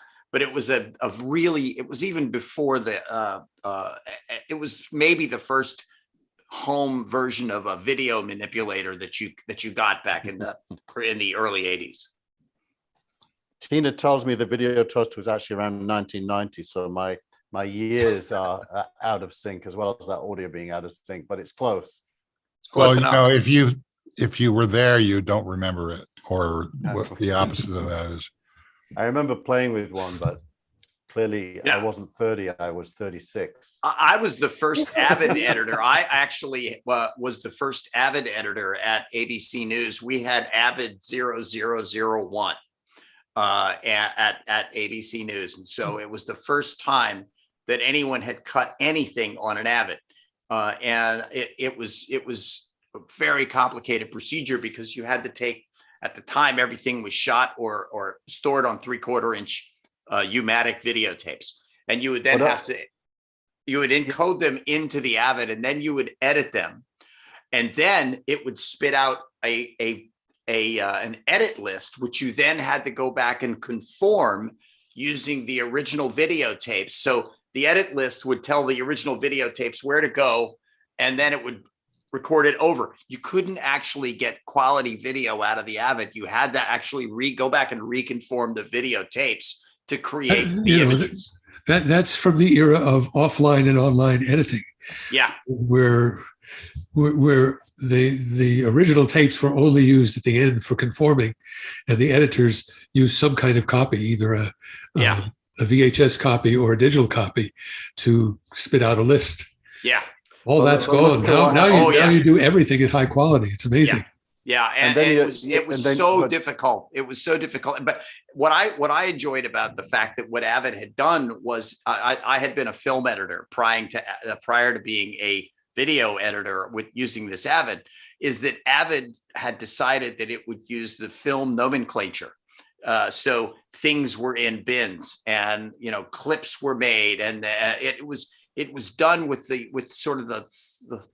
even before it was maybe the first home version of a video manipulator that you got back in the early 80s. Tina tells me the video toaster was actually around 1990, so my years are out of sync, as well as that audio being out of sync, but it's close. It's close Well, enough. if you if you were there, you don't remember it, or what the opposite of that is. I remember playing with one, but clearly Yeah. I wasn't 30, I was 36. I was the first Avid editor. I actually was the first Avid editor at ABC News. We had Avid 0001 at ABC News. And so it was the first time that anyone had cut anything on an Avid. And it was a very complicated procedure because you had to take, at the time, everything was shot or stored on 3/4 inch U-matic videotapes. And you would then you would encode them into the Avid, and then you would edit them. And then it would spit out an edit list, which you then had to go back and conform using the original videotapes. So the edit list would tell the original videotapes where to go, and then it would record it over. You couldn't actually get quality video out of the Avid. You had to actually go back and reconform the videotapes to create the images. That's from the era of offline and online editing. Yeah. Where the original tapes were only used at the end for conforming, and the editors used some kind of copy, either a VHS copy or a digital copy, to spit out a list. Yeah. All that's gone. Now you do everything at high quality. It's amazing. Yeah, and it was so difficult. It was so difficult. But what I enjoyed about the fact that what Avid had done was I had been a film editor prior to being a video editor with using this Avid, is that Avid had decided that it would use the film nomenclature. So things were in bins, and clips were made, and it was done with sort of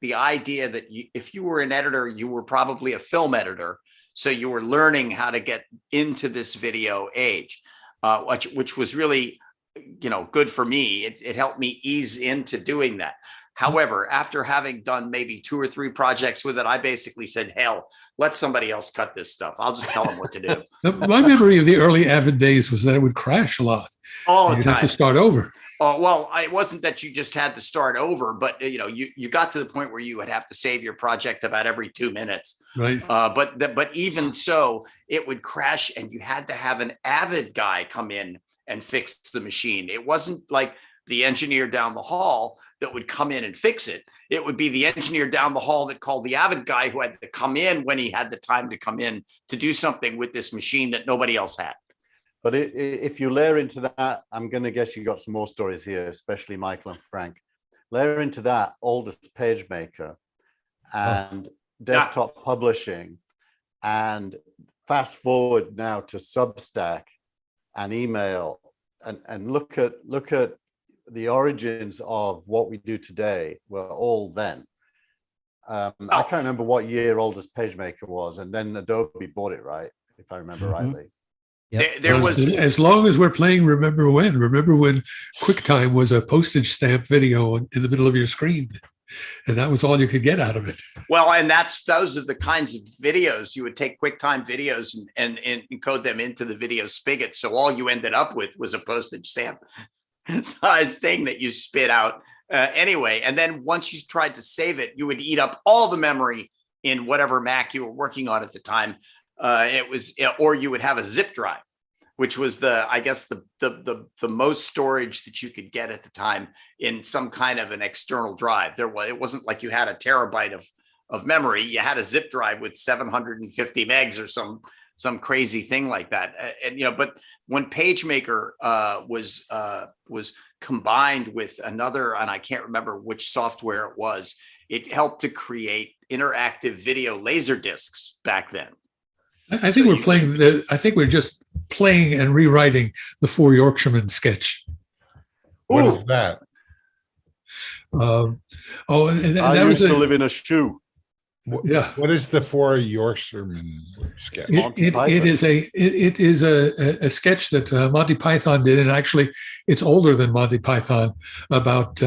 the idea that if you were an editor, you were probably a film editor. So you were learning how to get into this video age, which was really, good for me. It helped me ease into doing that. However, after having done maybe 2 or 3 projects with it, I basically said, hell, let somebody else cut this stuff. I'll just tell them what to do. My memory of the early Avid days was that it would crash a lot. All the You'd time. have to start over. Oh, well, it wasn't that you just had to start over, but you got to the point where you would have to save your project about every 2 minutes. Right. But even so, it would crash, and you had to have an Avid guy come in and fix the machine. It wasn't like the engineer down the hall that would come in and fix it. It would be the engineer down the hall that called the Avid guy, who had to come in when he had the time to come in to do something with this machine that nobody else had. But if you layer into that, I'm going to guess you got some more stories here, especially Michael and Frank. Layer into that Aldous PageMaker and desktop publishing, and fast forward now to Substack and email, and look at the origins of what we do today were all then. I can't remember what year Aldous PageMaker was, and then Adobe bought it, right? If I remember rightly. Yep. There was, as long as we're playing Remember When QuickTime was a postage stamp video in the middle of your screen, and that was all you could get out of it. Well, and those are the kinds of videos you would take QuickTime videos and encode them into the video spigot. So all you ended up with was a postage stamp size thing that you spit out anyway. And then once you tried to save it, you would eat up all the memory in whatever Mac you were working on at the time. Or you would have a zip drive, which was the most storage that you could get at the time in some kind of an external drive. It wasn't like you had a terabyte of memory. You had a zip drive with 750 megs or some crazy thing like that. But when PageMaker was combined with another, and I can't remember which software it was, it helped to create interactive video laser discs back then. I think we're just playing and rewriting the Four Yorkshiremen sketch. What is that? I used to live in a shoe. Yeah. What is the Four Yorkshiremen sketch? It is a sketch that Monty Python did, and actually it's older than Monty Python, about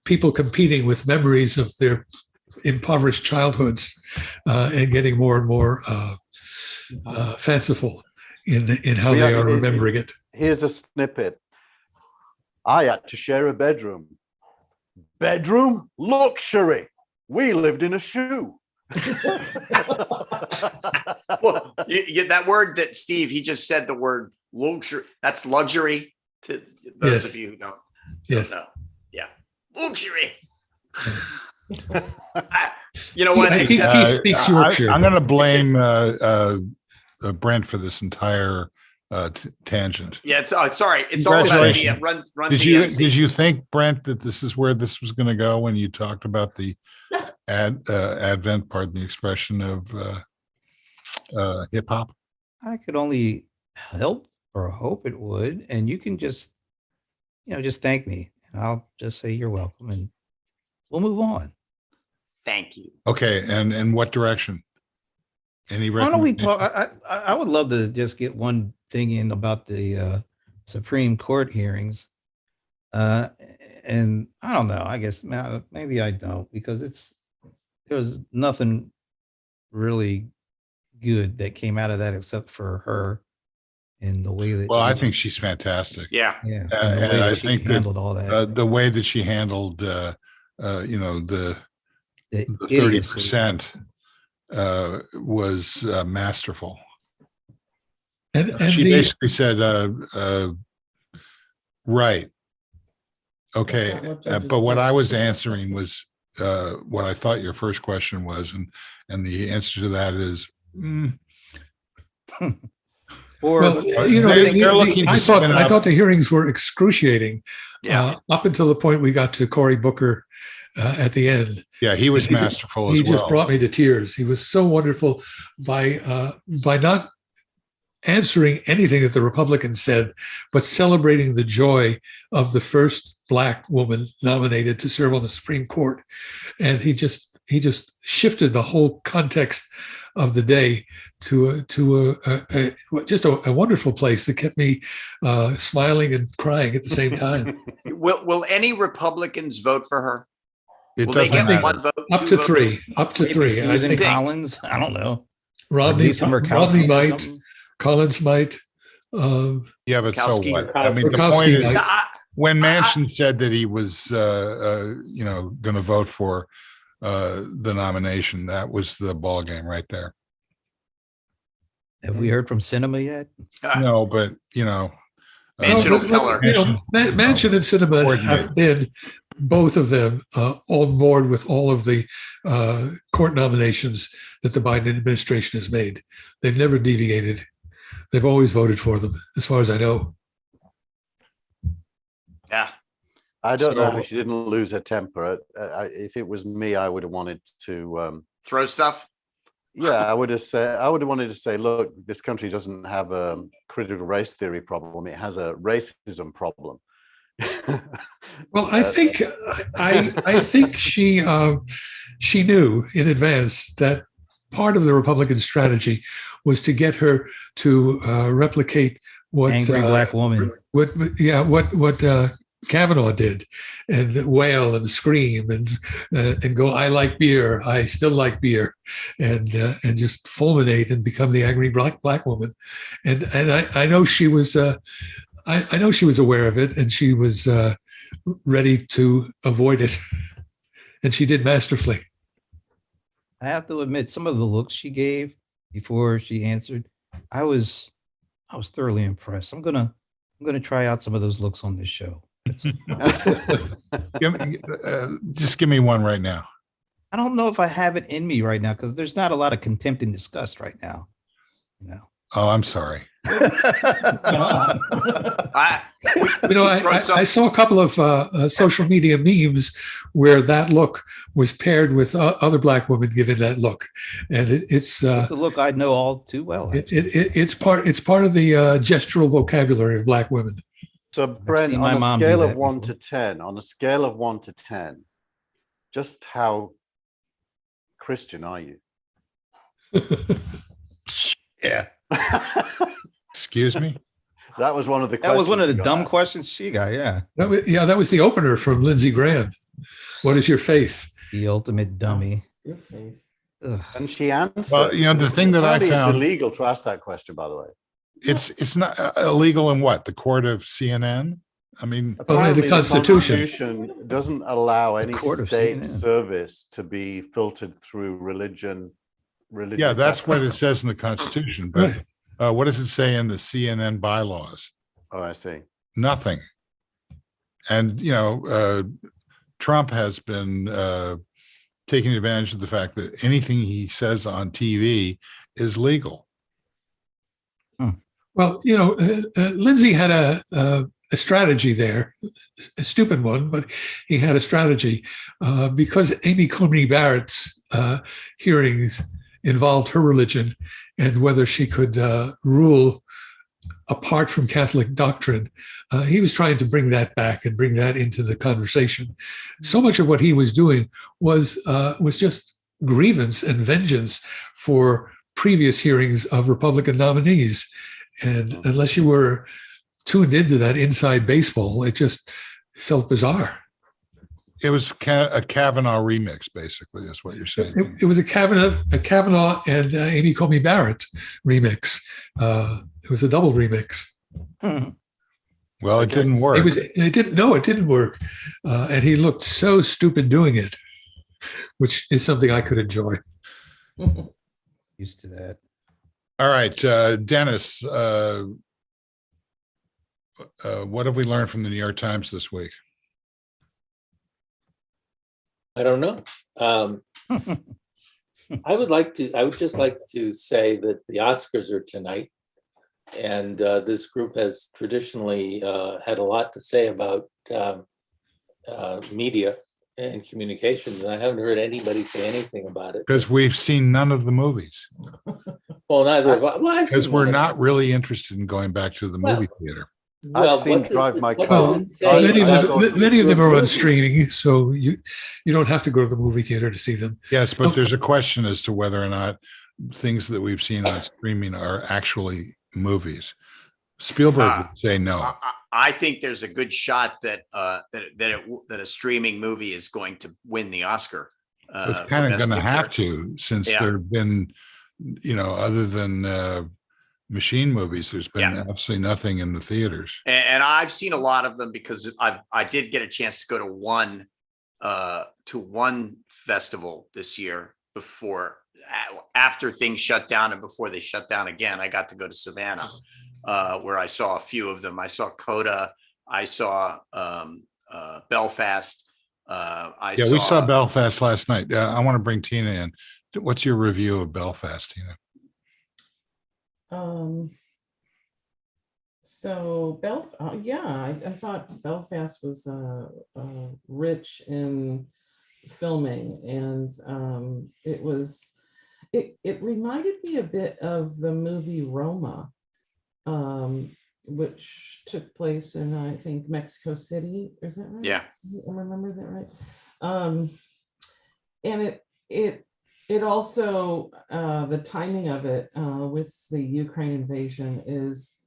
people competing with memories of their impoverished childhoods and getting more and more fanciful in how they are remembering it. Here's a snippet. I had to share a bedroom. Bedroom? Luxury. We lived in a shoe. Well, that word that Steve, he just said the word luxury. That's luxury to those Yes. of you who don't Yes. know. Yeah. Luxury. You know what? I think he speaks Yorkshire. I'm going to blame Brent for this entire tangent. Yeah, it's sorry. It's all about me. Run Did DMC. you think, Brent, that this is where this was going to go when you talked about the advent, pardon the expression, of hip hop? I could only help or hope it would, and you can just thank me, and I'll just say you're welcome, and we'll move on. Thank you. Okay, and in what direction? Any Why don't we recommendation? talk? I would love to just get one thing in about the Supreme Court hearings, and I don't know. I guess maybe I don't, because there was nothing really good that came out of that except for her and the way that. Well, I think she's fantastic. Yeah. Yeah, and the way I that she think handled all that. the way that she handled, the The 30% was masterful. And She the, basically said, right. Okay. That's not what judges But what do. I was answering was what I thought your first question was. And the answer to that is, or well, they're looking to I spin up- thought the hearings were excruciating. Yeah. Up until the point we got to Cory Booker at the end. yeah, he was He just- masterful He as just well. brought me to tears. He was so wonderful by not answering anything that the Republicans said, but celebrating the joy of the first Black woman nominated to serve on the Supreme Court. And he just shifted the whole context of the day to just a wonderful place that kept me smiling and crying at the same time. Will any Republicans vote for her? It Will they doesn't get matter. one vote? Up two to three. votes? Up to three. I Susan think Collins. I don't know. Romney Lisa Murkowski or might. something. Collins might. Yeah, but so Murkowski. what? I mean, the Murkowski point is, might. when Manchin said that he was, going to vote for the nomination, that was the ball game right there. Have we heard from Cinema yet? No, but Manchin will tell her. Manchin and Sinema have been, both of them, on board with all of the court nominations that the Biden administration has made. They've never deviated. They've always voted for them, as far as I know. Yeah. I don't know So- if she didn't lose her temper. If it was me, I would have wanted to. Throw stuff. Yeah, I would have wanted to say, look, this country doesn't have a critical race theory problem; it has a racism problem. Well, I think I think she knew in advance that part of the Republican strategy was to get her to replicate what Angry Black woman. what Kavanaugh did, and wail and scream and go, I like beer, I still like beer, and just fulminate and become the angry black woman. And I know she was I know she was aware of it, and she was ready to avoid it, and she did masterfully. I have to admit, some of the looks she gave before she answered, I was thoroughly impressed. I'm gonna try out some of those looks on this show. just give me one right now. I don't know if I have it in me right now, because there's not a lot of contempt and disgust right now. Oh, I'm sorry. I saw a couple of social media memes where that look was paired with other Black women giving that look, and it's a look I know all too well. It's part of the gestural vocabulary of Black women. So, Brent, on a scale of 1 to 10, just how Christian are you? Yeah. Excuse me? That was one of the That was one of the you dumb got. questions she got. Yeah. That was the opener from Lindsey Graham. What is your faith? The ultimate dummy. Your face. Ugh. And she answered. Well, the thing that I Apparently found, it's illegal to ask that question, by the way. it's not illegal in what? The court of CNN? I mean, Apparently Constitution. the Constitution doesn't allow any court of state CNN. service to be filtered through religion. yeah, that's what it says in the Constitution. But Right. what does it say in the CNN bylaws? Oh, I see. Nothing. And, Trump has been taking advantage of the fact that anything he says on TV is legal. Well, Lindsay had a strategy there, a stupid one, but he had a strategy because Amy Coney Barrett's hearings involved her religion and whether she could rule apart from Catholic doctrine. He was trying to bring that back and bring that into the conversation. So much of what he was doing was just grievance and vengeance for previous hearings of Republican nominees. And unless you were tuned into that inside baseball, it just felt bizarre. It was a Kavanaugh remix, basically, is what you're saying. It was a Kavanaugh and Amy Coney Barrett remix. It was a double remix. Well, it didn't work. It didn't work. And he looked so stupid doing it, which is something I could enjoy. Used to that. All right, Dennis, what have we learned from the New York Times this week? I don't know. I would just like to say that the Oscars are tonight. And this group has traditionally had a lot to say about media and communications. And I haven't heard anybody say anything about it. Because we've seen none of the movies. Well, neither have I. Well, because we're not really interested in going back to the movie theater. Well, I've seen Drive My Car. Well, many of them are on streaming, so you don't have to go to the movie theater to see them. Yes, but there's a question as to whether or not things that we've seen on streaming are actually movies. Spielberg would say no. I think there's a good shot that a streaming movie is going to win the Oscar. It's kind of going to have to, since there have been, other than machine movies, there's been absolutely nothing in the theaters. And I've seen a lot of them because I did get a chance to go to one festival this year after things shut down and before they shut down again. I got to go to Savannah, where I saw a few of them. I saw Coda. I saw Belfast. We saw Belfast last night. I want to bring Tina in. What's your review of Belfast, Tina? I thought Belfast was rich in filming, and it reminded me a bit of the movie Roma, which took place in, I think, Mexico City. Is that right? Yeah, I remember that right. And it also, the timing of it with the Ukraine invasion is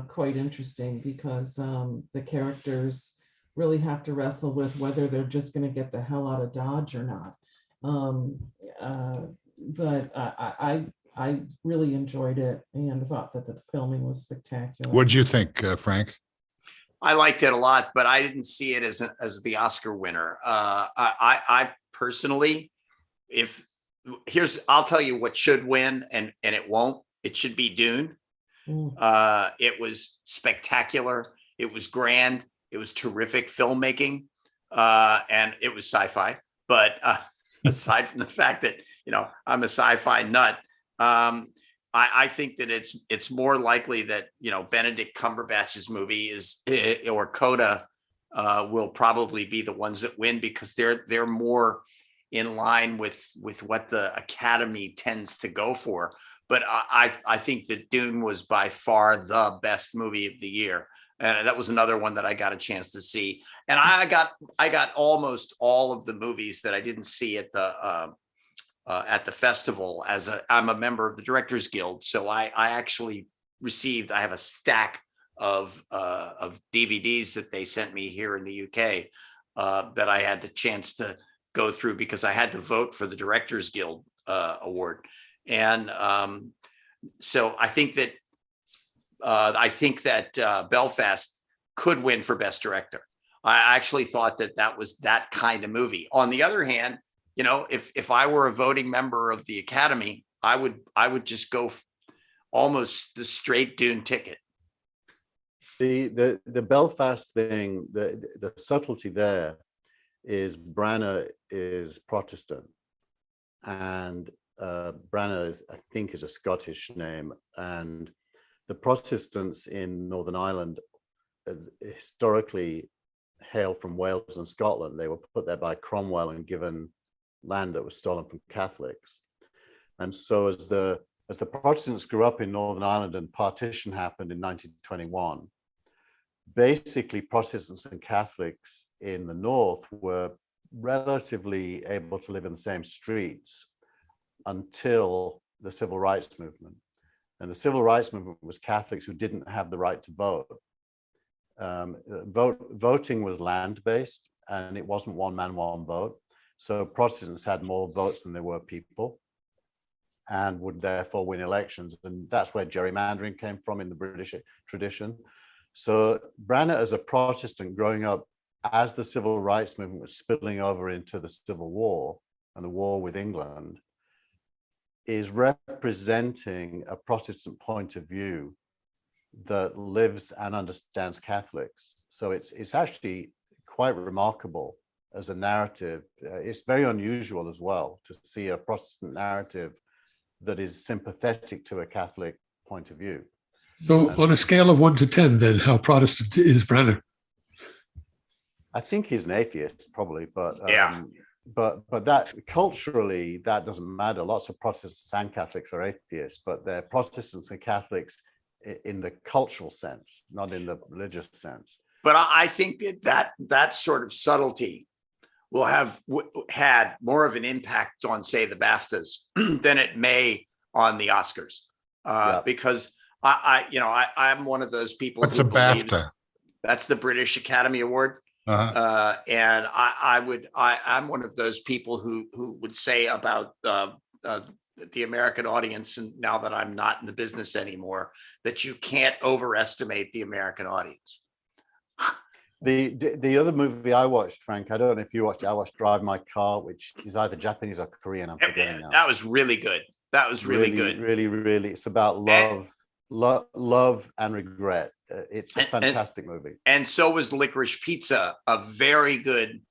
quite interesting, because the characters really have to wrestle with whether they're just going to get the hell out of Dodge or not. But I really enjoyed it and thought that the filming was spectacular. What did you think, Frank? I liked it a lot, but I didn't see it as the Oscar winner. I personally, I'll tell you what should win, and it won't. It should be Dune. It was spectacular. It was grand. It was terrific filmmaking, and it was sci-fi. But aside from the fact that I'm a sci-fi nut, I think that it's more likely that Benedict Cumberbatch's movie or Coda will probably be the ones that win, because they're more in line with what the Academy tends to go for. But I think that Dune was by far the best movie of the year. And that was another one that I got a chance to see. And I got almost all of the movies that I didn't see at the festival. I'm a member of the Directors Guild. So I actually I have a stack of DVDs that they sent me here in the UK that I had the chance to go through, because I had to vote for the Directors Guild award. And so I think that Belfast could win for Best Director. I actually thought that that was that kind of movie. On the other hand, you know, if I were a voting member of the Academy, I would just go almost the straight Dune ticket. The Belfast thing, the subtlety there is Branagh is Protestant, and Branagh, I think, is a Scottish name, and the Protestants in Northern Ireland historically hail from Wales and Scotland. They were put there by Cromwell and given land that was stolen from Catholics. And so as the Protestants grew up in Northern Ireland and partition happened in 1921, basically Protestants and Catholics in the North were relatively able to live in the same streets until the Civil Rights Movement. And the Civil Rights Movement was Catholics who didn't have the right to vote. Voting was land-based, and it wasn't one man, one vote. So Protestants had more votes than there were people, and would therefore win elections. And that's where gerrymandering came from in the British tradition. So Branagh, as a Protestant growing up as the Civil Rights Movement was spilling over into the Civil War and the war with England, is representing a Protestant point of view that lives and understands Catholics. So it's actually quite remarkable as a narrative. It's very unusual as well to see a Protestant narrative that is sympathetic to a Catholic point of view. So on a scale of 1 to 10, then how Protestant is Branagh? I think he's an atheist, probably, but Yeah. but that culturally that doesn't matter. Lots of Protestants and Catholics are atheists, but they're Protestants and Catholics in the cultural sense, not in the religious sense. But I think that sort of subtlety will have had more of an impact on, say, the BAFTAs than it may on the Oscars, because I'm one of those people. What's who a believes BAFTA? That's the British Academy Award. Uh-huh. And I'm one of those people who would say about the American audience, and now that I'm not in the business anymore, that you can't overestimate the American audience. The other movie I watched, Frank, I don't know if you watched it, I watched Drive My Car, which is either Japanese or Korean. I'm forgetting now. That was really good. That was really good. Really. It's about love and regret. It's a fantastic movie. And so was Licorice Pizza, a very good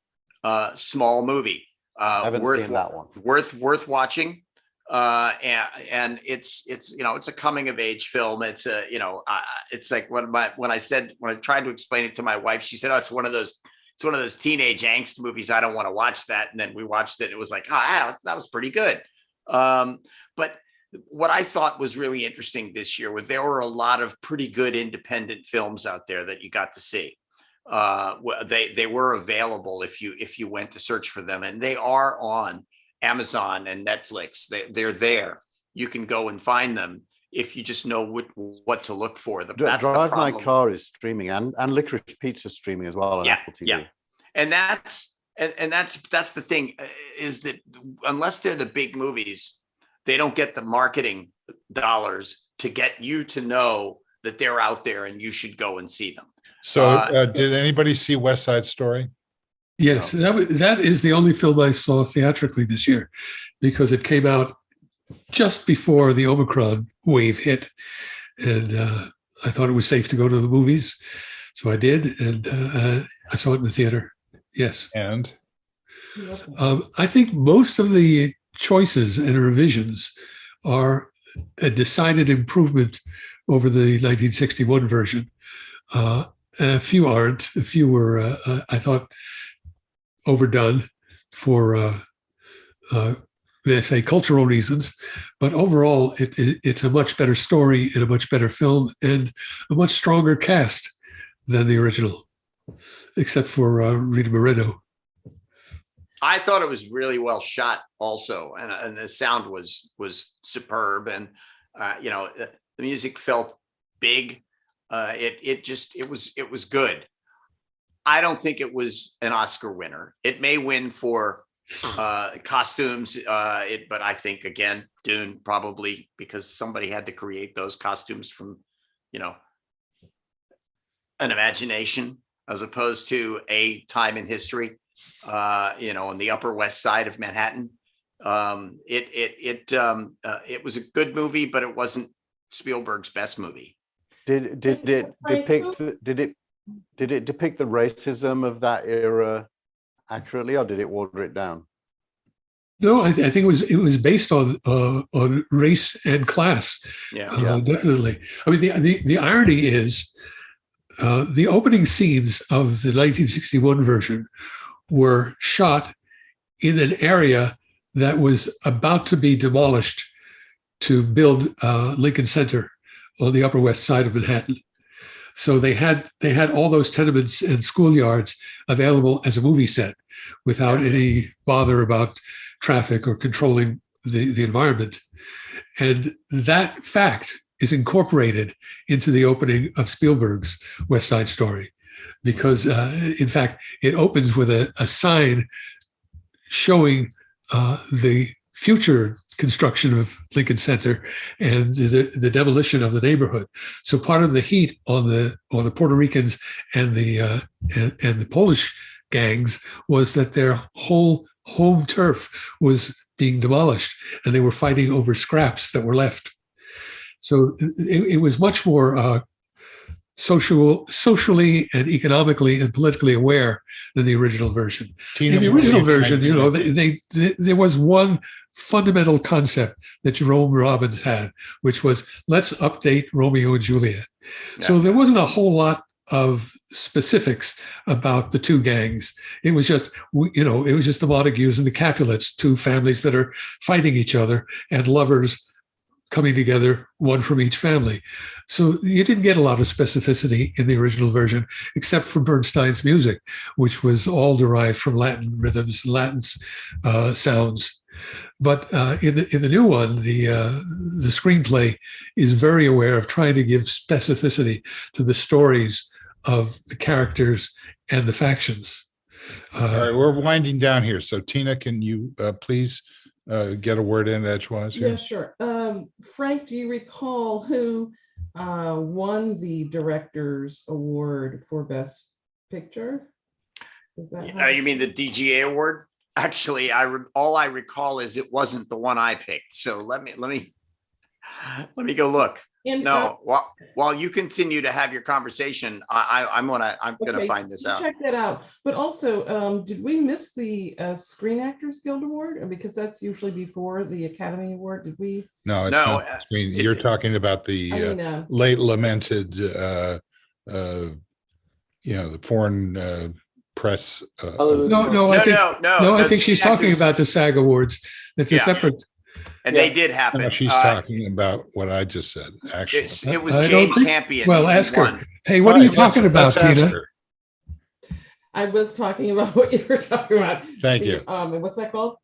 small movie. I haven't seen that one. Worth watching. And it's a coming of age film. It's it's like when I tried to explain it to my wife, she said, "Oh, it's one of those teenage angst movies. I don't want to watch that." And then we watched it. It was like, oh, that was pretty good. But what I thought was really interesting this year was there were a lot of pretty good independent films out there that you got to see. They were available if you went to search for them, and they are on Amazon and Netflix. They're there. You can go and find them if you just know what to look for. Drive My Car is streaming, and Licorice Pizza is streaming as well on Apple TV. Yeah, and that's the thing, is that unless they're the big movies, they don't get the marketing dollars to get you to know that they're out there and you should go and see them. So did anybody see West Side Story? Yes, that is the only film I saw theatrically this year, because it came out just before the Omicron wave hit, and I thought it was safe to go to the movies, so I did, and I saw it in the theater. Yes, And I think most of the choices and revisions are a decided improvement over the 1961 version. A few aren't. A few were, I thought, overdone for, let's say, cultural reasons. But overall, it's a much better story and a much better film and a much stronger cast than the original, except for Rita Moreno. I thought it was really well shot also, and the sound was superb, and the music felt big. It was good. I don't think it was an Oscar winner. It may win for costumes, but I think, again, Dune probably, because somebody had to create those costumes from, an imagination as opposed to a time in history, on the Upper West Side of Manhattan. It was a good movie, but it wasn't Spielberg's best movie. Did it depict the racism of that era accurately, or did it water it down? No, I think it was based on race and class. Yeah. Definitely. I mean, the irony is the opening scenes of the 1961 version were shot in an area that was about to be demolished to build Lincoln Center on the Upper West Side of Manhattan. So they had all those tenements and schoolyards available as a movie set without any bother about traffic or controlling the environment. And that fact is incorporated into the opening of Spielberg's West Side Story, because in fact, it opens with a sign showing the future construction of Lincoln Center and the demolition of the neighborhood. So part of the heat on the Puerto Ricans and the Polish gangs was that their whole home turf was being demolished, and they were fighting over scraps that were left. So it was much more socially and economically and politically aware than the original version. In the original version, there was one fundamental concept that Jerome Robbins had, which was, let's update Romeo and Juliet. Yeah. So there wasn't a whole lot of specifics about the two gangs. It was just, the Montagues and the Capulets, two families that are fighting each other, and lovers coming together, one from each family. So you didn't get a lot of specificity in the original version, except for Bernstein's music, which was all derived from Latin rhythms, Latin sounds. But in the new one, the screenplay is very aware of trying to give specificity to the stories of the characters and the factions. All right, we're winding down here. So Tina, can you please get a word in edgewise here? Yeah, sure. Frank, do you recall who won the Director's Award for Best Picture? Is that you mean the DGA award? Actually, all I recall is it wasn't the one I picked. So let me go look. While you continue to have your conversation, I'm gonna find this out. Check that out. But also, did we miss the Screen Actors Guild Award? Because that's usually before the Academy Award. Did we? No, it's not. You're talking about the late lamented, the foreign press. I think she's talking about the SAG Awards. It's a separate. And they did happen. No, she's talking about what I just said, actually. It was Jane Campion. Well, ask her. Hey, what are you talking about, Tina? I was talking about what you were talking about. Thank you. What's that called?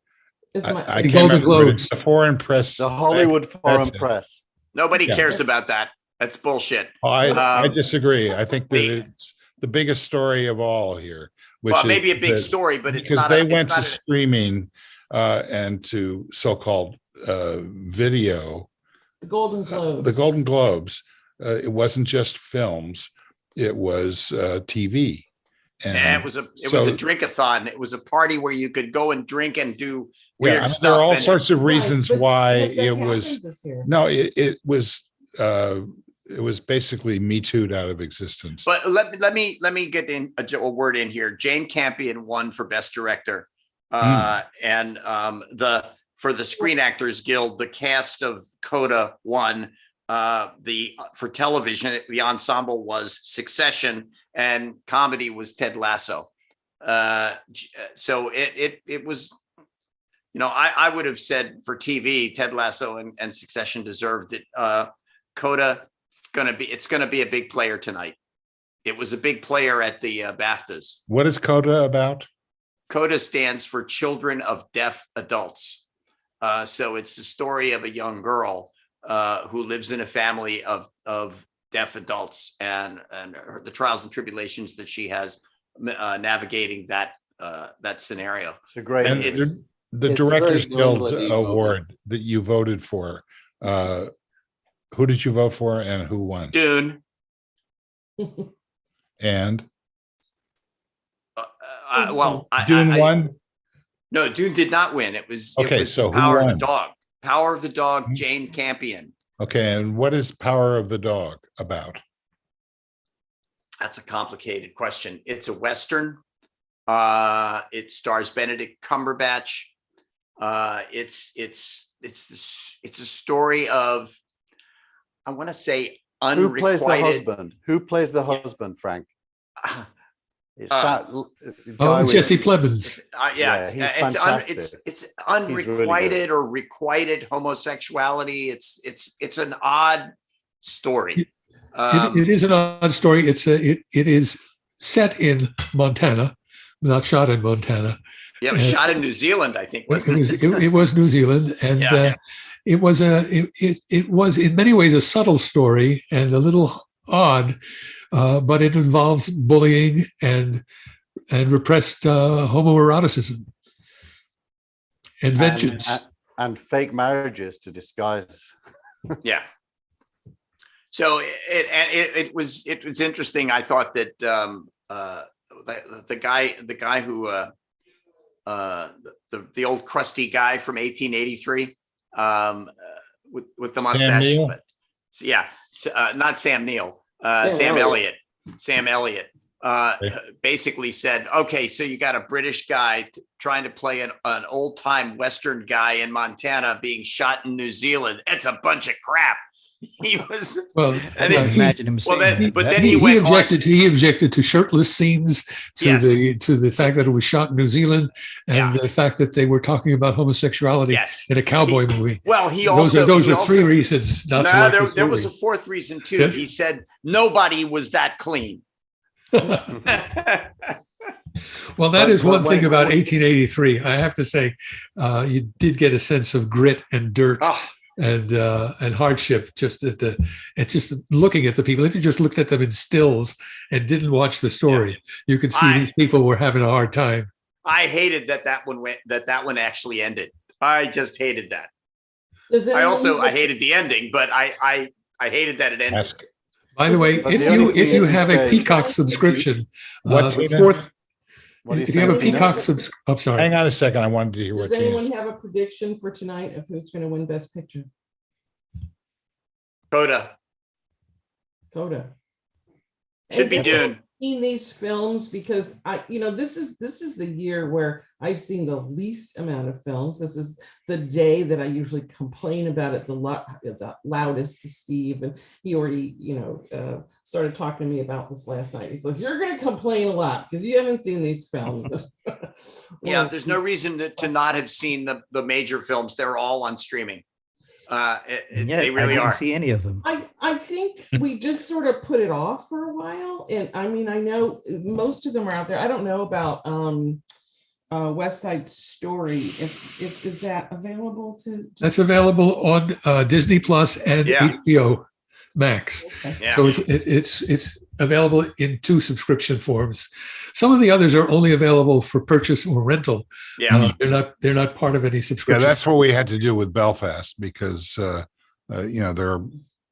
I Golden Globes. The foreign press. The Hollywood Foreign Press. Nobody cares about that. That's bullshit. I disagree. I think that it's the biggest story of all here. Well, maybe a big story, but it's not. Because they went to streaming and to so-called video. The Golden Globes. The Golden Globes. It wasn't just films. It was TV. And it was a drink-a-thon. It was a party where you could go and drink and do weird stuff. There are all sorts of reasons why it was. No, it was basically Me Too'd out of existence. But let me get in a word in here. Jane Campion won for Best Director, and for the Screen Actors Guild, the cast of Coda won. For television, the ensemble was Succession, and comedy was Ted Lasso. So it was, I would have said for TV, Ted Lasso and Succession deserved it. Coda, it's gonna be a big player tonight. It was a big player at the BAFTAs. What is Coda about? Coda stands for Children of Deaf Adults. So it's the story of a young girl who lives in a family of deaf adults and the trials and tribulations that she has navigating that scenario. It's a great. And the Directors Guild Award that you voted for. Who did you vote for, and who won? Dune. And Dune won. No, Dune did not win. It was Okay, so who Power of the won? Dog. Power of the Dog, Mhm. Jane Campion. Okay, and what is Power of the Dog about? That's a complicated question. It's a Western. It stars Benedict Cumberbatch. It's a story of, I want to say, Who plays the unrequited. husband? Who plays the husband, Frank? It's Uh, guy with- Jesse Plemons. Yeah, he's it's fantastic. it's really unrequited good. or requited homosexuality. It's an odd story. It is an odd story. It is set in Montana, not shot in Montana. Yeah, it was shot in New Zealand, I think. It was New Zealand, and Yeah. it was in many ways a subtle story and a little odd, but it involves bullying and repressed homoeroticism and vengeance. and fake marriages to disguise. Yeah. So it was interesting. I thought that the guy who the old crusty guy from 1883 with the mustache. Neill? But, yeah, not Sam Neill. Sam Sam Elliott. Elliott. Sam Elliott basically said, okay, so you got a British guy trying to play an old time Western guy in Montana being shot in New Zealand. It's a bunch of crap. He was Well, and yeah, then- imagine him well, saying then- that. but That- then he went on- He objected to shirtless scenes, to Yes. the fact that it was shot in New Zealand, and Yeah. the fact that they were talking about homosexuality yes. in a cowboy movie. Well, he Those also are he three also- reasons not to No, like there, this there was a movie. fourth reason too. Yeah. He said nobody was that clean. Well, that But- is one but thing wait, about wait. 1883. I have to say, you did get a sense of grit and dirt Oh, and hardship just just looking at the people. If you just looked at them in stills and didn't watch the story, you could see these people were having a hard time. I hated that one actually ended. I just hated that. Does I anyone also have I a- hated the ending, but I hated that it ended. Ask By the way, But if the only you thing if you is have a say- Peacock subscription, What, the Tina? fourth. What do you If you have a think, Tina? Peacock I'm sorry. Hang on a second. I wanted to hear Does what anyone Tina's. have a prediction for tonight of who's going to win Best Picture? Coda Coda. should be Has anyone Dune. seen these films? Because this is the year where I've seen the least amount of films. This is the day that I usually complain about it the loudest to Steve, and he already started talking to me about this last night. He says, "You're going to complain a lot because you haven't seen these films." Yeah, there's no reason to not have seen the major films. They're all on streaming. And yet, They I really didn't are. see any of them. I think we just sort of put it off for a while. And I mean, I know most of them are out there. I don't know about West Side Story. If is that available to That's available on Disney Plus and Yeah. HBO Max. Okay. Yeah. So it's available in two subscription forms. Some of the others are only available for purchase or rental. Yeah. They're not part of any Yeah, subscription. that's what we had to do with Belfast because they're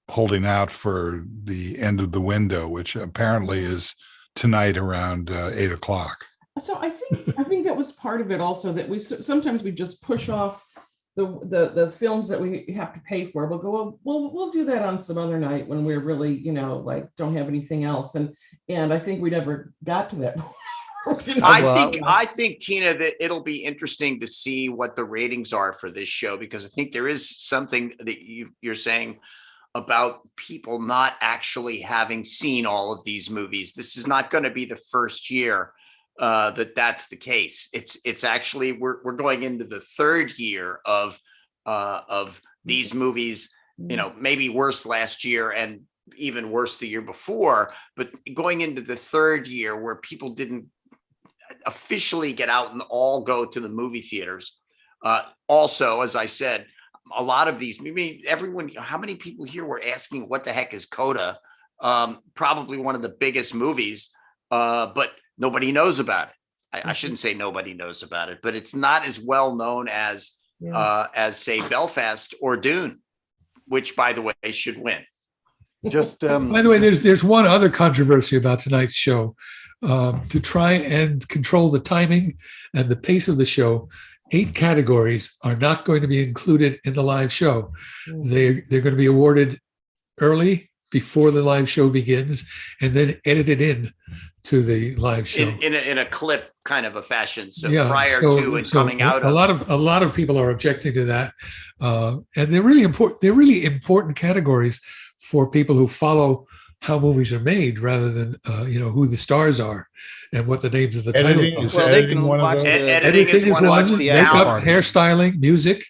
holding out for the end of the window, which apparently is tonight around 8:00. So I think that was part of it also, that sometimes we just push off the films that we have to pay for. We'll go, well, we'll do that on some other night when we're really, don't have anything else. And I think we never got to that point. I think Tina, that it'll be interesting to see what the ratings are for this show, because I think there is something that you're saying about people not actually having seen all of these movies. This is not going to be the first year that's the case. It's actually we're going into the third year of these movies. Maybe worse last year and even worse the year before, but going into the third year where people didn't officially get out and all go to the movie theaters. Also, as I said, a lot of these, everyone, how many people here were asking what the heck is Coda? Probably one of the biggest movies, but nobody knows about it. I shouldn't say nobody knows about it, but it's not as well known as say Belfast or Dune, which, by the way, should win. Just By the way, there's one other controversy about tonight's show. To try and control the timing and the pace of the show, 8 categories are not going to be included in the live show. They're going to be awarded early before the live show begins, and then edited in to the live show in a clip kind of a fashion. So yeah, prior to and coming out a lot of people are objecting to that, and they're really important. They're really important categories for people who follow how movies are made, rather than who the stars are and what the names of the Editing titles is are. Well, they editing can one of watch those? the Editing is one of one, them. the makeup, sound. hairstyling, music,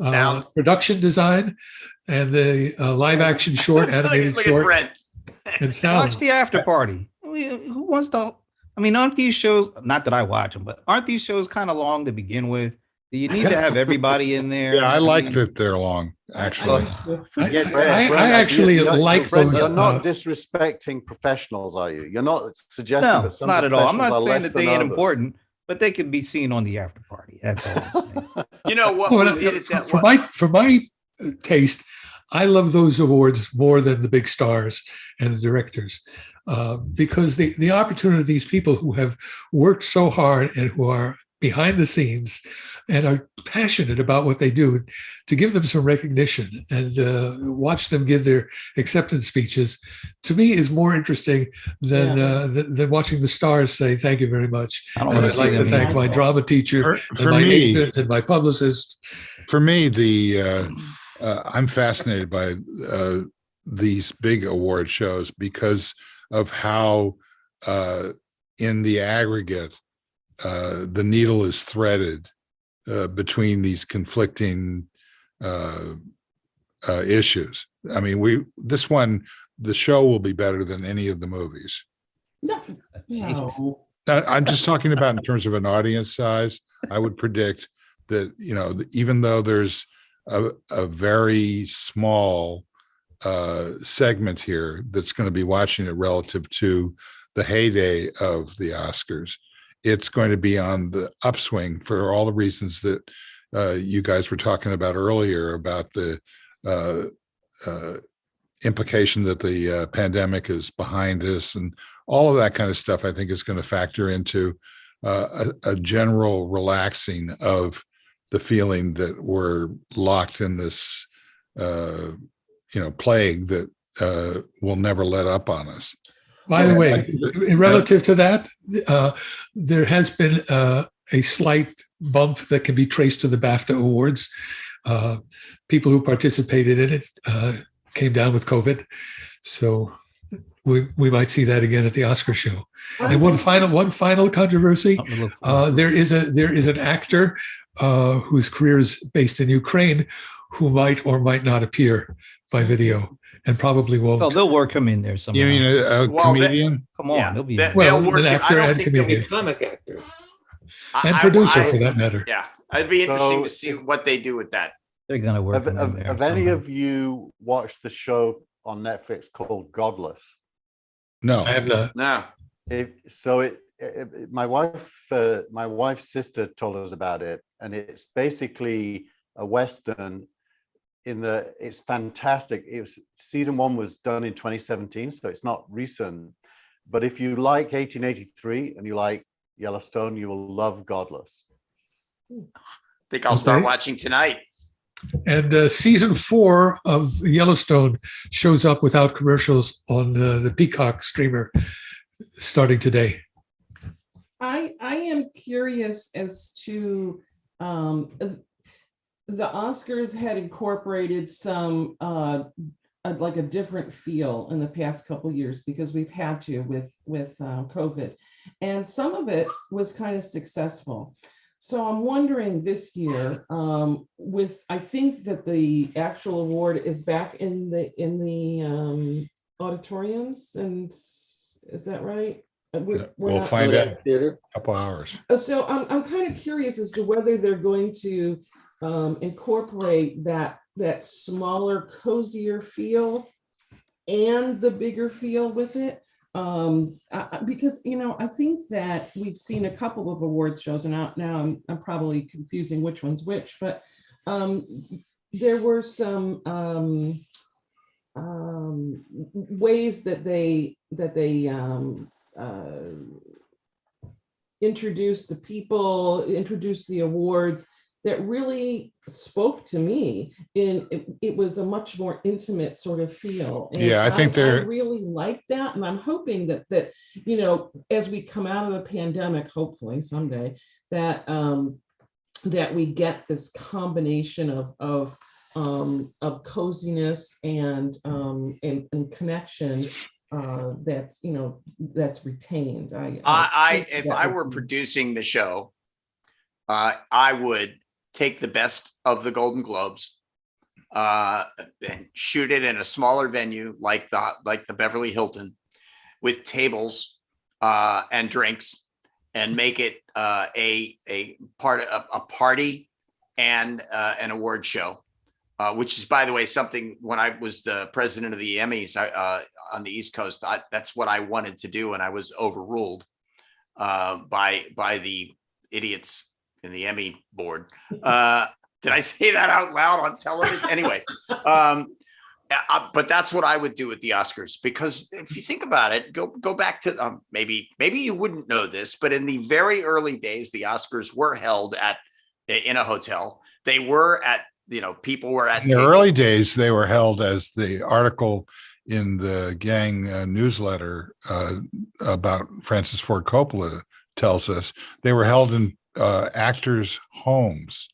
Sound. production design, and the live action short, animated look at short, Brent. and sound. Watch the after party. Who wants to? I mean, aren't these shows? Not that I watch them, but aren't these shows kind of long to begin with? Do you need to have everybody in there? Yeah, I like mean, that they're long, actually. Forget I actually like Brent, those. You're not disrespecting professionals, are you? You're not suggesting No, that some not at all. I'm professionals not are saying less that than they ain't others. important, but they could be seen on the after party. That's all I'm saying. You know what Well, we did at that for my taste, I love those awards more than the big stars and the directors, because the opportunity of these people who have worked so hard and who are behind the scenes and are passionate about what they do, to give them some recognition and watch them give their acceptance speeches, to me is more interesting than watching the stars say thank you very much. I don't And want I'd to like see to them thank either. my drama teacher For and my me- agent and my publicist. For me, I'm fascinated by these big award shows because of how, in the aggregate, the needle is threaded between these conflicting issues. I mean, the show will be better than any of the movies. No. I'm just talking about in terms of an audience size. I would predict that, even though there's a very small segment here that's going to be watching it relative to the heyday of the Oscars, it's going to be on the upswing for all the reasons that you guys were talking about earlier, about the implication that the pandemic is behind us, and all of that kind of stuff. I think is going to factor into a general relaxing of the feeling that we're locked in this, plague that will never let up on us. By the way, relative to that, there has been a slight bump that can be traced to the BAFTA Awards. People who participated in it came down with COVID, so we might see that again at the Oscar show. And one final controversy: there is an actor whose career is based in Ukraine who might or might not appear by video, and probably won't. Well, they'll work him in there somehow. You mean a comedian? Come on, they'll be. Well, they'll work an it. I actor don't and think they'll comedian. be- Comic actor. And producer, for that matter. Yeah, it'd be interesting So to see what they do with that. They're gonna work him in there. Have any somehow. of you watched the show on Netflix called Godless? No. I have not. No, My wife's sister told us about it, and it's basically a Western. It's fantastic. Season 1 was done in 2017, so it's not recent. But if you like 1883 and you like Yellowstone, you will love Godless. I think I'll start Okay. watching tonight. And season 4 of Yellowstone shows up without commercials on the Peacock streamer starting today. I am curious as to the Oscars had incorporated some like a different feel in the past couple of years because we've had to with COVID, and some of it was kind of successful. So I'm wondering this year, I think that the actual award is back in the auditoriums, and is that right? We'll not- find out in Theater. a couple hours. So I'm kind of curious as to whether they're going to incorporate that smaller, cozier feel and the bigger feel with it. Because I think that we've seen a couple of awards shows, and now I'm probably confusing which one's which, but there were some ways that they introduced the people, introduced the awards, that really spoke to me. It was a much more intimate sort of feel. And Yeah, I think I really like that. And I'm hoping that, you know, as we come out of the pandemic, hopefully someday, that that we get this combination of coziness and connection that's, you know, that's retained. If I were producing the show, I would take the best of the Golden Globes, and shoot it in a smaller venue like the Beverly Hilton, with tables and drinks, and make it a party and an award show, which is, by the way, something when I was the president of the Emmys on the East Coast, that's what I wanted to do, and I was overruled by the idiots in the Emmy board. Did I say that out loud on television? Anyway, but that's what I would do with the Oscars, because if you think about it, go back to maybe you wouldn't know this, but in the very early days, the Oscars were held in a hotel. They were at, you know, people were at in the early days. They were held, as the article in the Gang newsletter about Francis Ford Coppola tells us, they were held in actors' homes.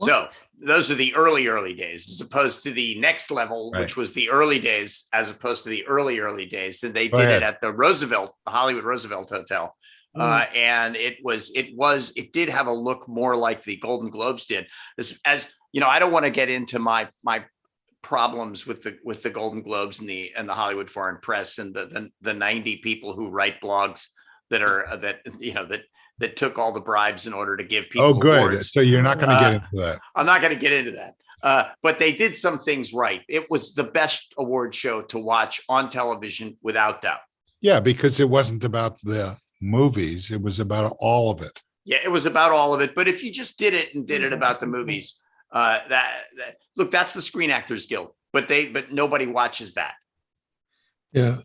So those are the early days, as opposed to the next level, Right. which was the early days, as opposed to the early days. And they Go did ahead. it at the Hollywood Roosevelt Hotel. And it did have a look more like the Golden Globes did. As you know, I don't want to get into my problems with the Golden Globes and the Hollywood Foreign Press and the 90 people who write blogs that took all the bribes in order to give people awards. So you're not going to get into that. I'm not going to get into that. But they did some things right. It was the best award show to watch on television, without doubt. Yeah, because it wasn't about the movies. It was about all of it. Yeah, it was about all of it. But if you just did it about the movies, look, that's the Screen Actors Guild. But nobody watches that. Yeah,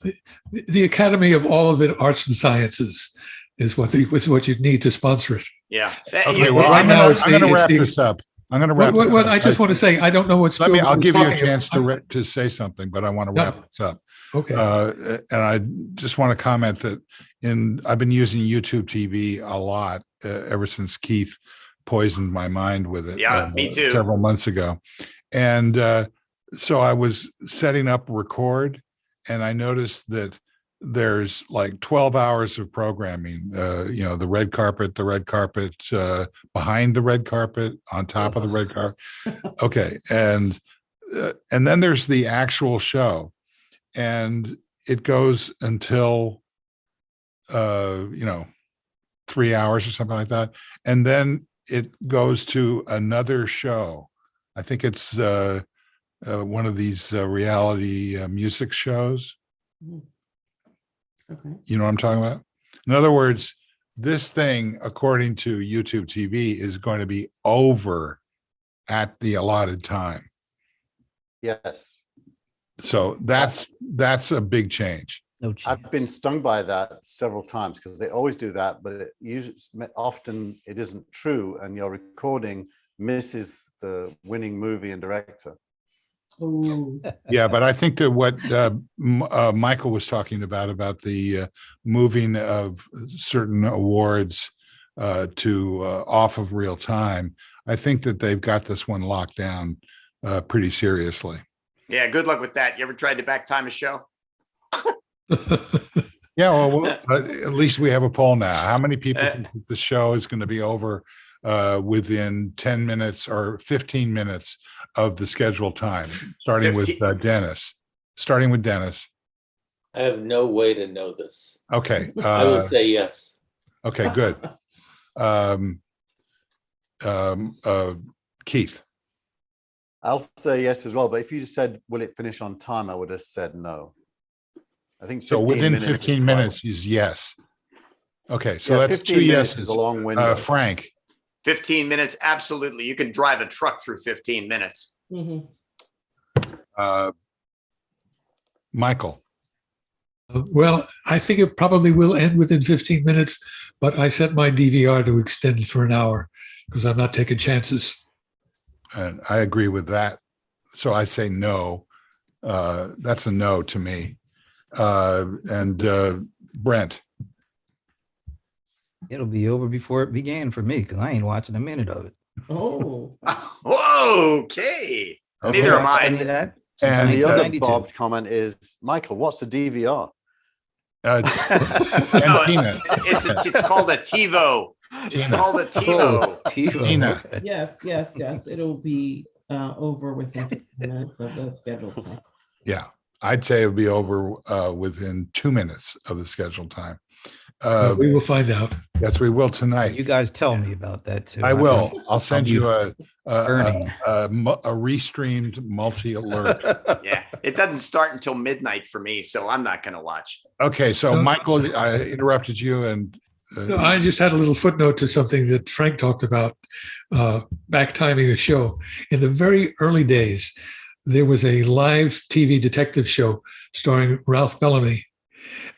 the Academy of all of it, arts and sciences, is what you need to sponsor it. Yeah. Okay, well, I'm going to wrap this up. I just want to say, I don't know what. I'll give you a chance to say something, but I want to wrap this up. Okay. And I just want to comment that I've been using YouTube TV a lot ever since Keith poisoned my mind with it. Yeah, me too. Several months ago. And so I was setting up record, and I noticed that there's like 12 hours of programming, the red carpet, behind the red carpet, on top of the red carpet. Okay. And then there's the actual show, and it goes until, 3 hours or something like that. And then it goes to another show. I think it's one of these reality music shows. Okay. You know what I'm talking about? In other words, this thing, according to YouTube TV, is going to be over at the allotted time. Yes. So that's a big change. No chance. I've been stung by that several times, because they always do that, but often it isn't true, and your recording misses the winning movie and director. Ooh. Yeah, but I think that what Michael was talking about the moving of certain awards to off of real time, I think that they've got this one locked down pretty seriously. Yeah, good luck with that. You ever tried to back time a show? Yeah, well, at least we have a poll now. How many people think that the show is going to be over within 10 minutes or 15 minutes of the scheduled time, starting with Dennis? I have no way to know this. Okay. I will say yes. Okay, good. Keith. I'll say yes as well, but if you just said, will it finish on time, I would have said no. I think So within minutes 15 minutes is yes. Okay, so Yeah, that's 15 two minutes yeses. is a long window. Frank. 15 minutes, absolutely. You can drive a truck through 15 minutes. Mhm. Michael. Well, I think it probably will end within 15 minutes, but I set my DVR to extend for an hour because I'm not taking chances. And I agree with that. So I say no. That's a no to me. And Brent. It'll be over before it began for me because I ain't watching a minute of it. Oh, Whoa, okay. Neither am I I. need that. And And the other 1992. Bob's comment is, Michael, what's the DVR? And No, Tina. it's called a TiVo. It's called a TiVo. TiVo. Tina. Okay. yes. It'll be over within 15 minutes of the scheduled time. Yeah, I'd say it'll be over within 2 minutes of the scheduled time. We will find out. Yes, we will tonight. You guys tell me about that too. I will. I'll send you a Burning. restreamed multi alert. Yeah, it doesn't start until midnight for me, so I'm not going to watch. Okay, so No. Michael, I interrupted you, and No, I just had a little footnote to something that Frank talked about, back timing a show. In the very early days, there was a live TV detective show starring Ralph Bellamy.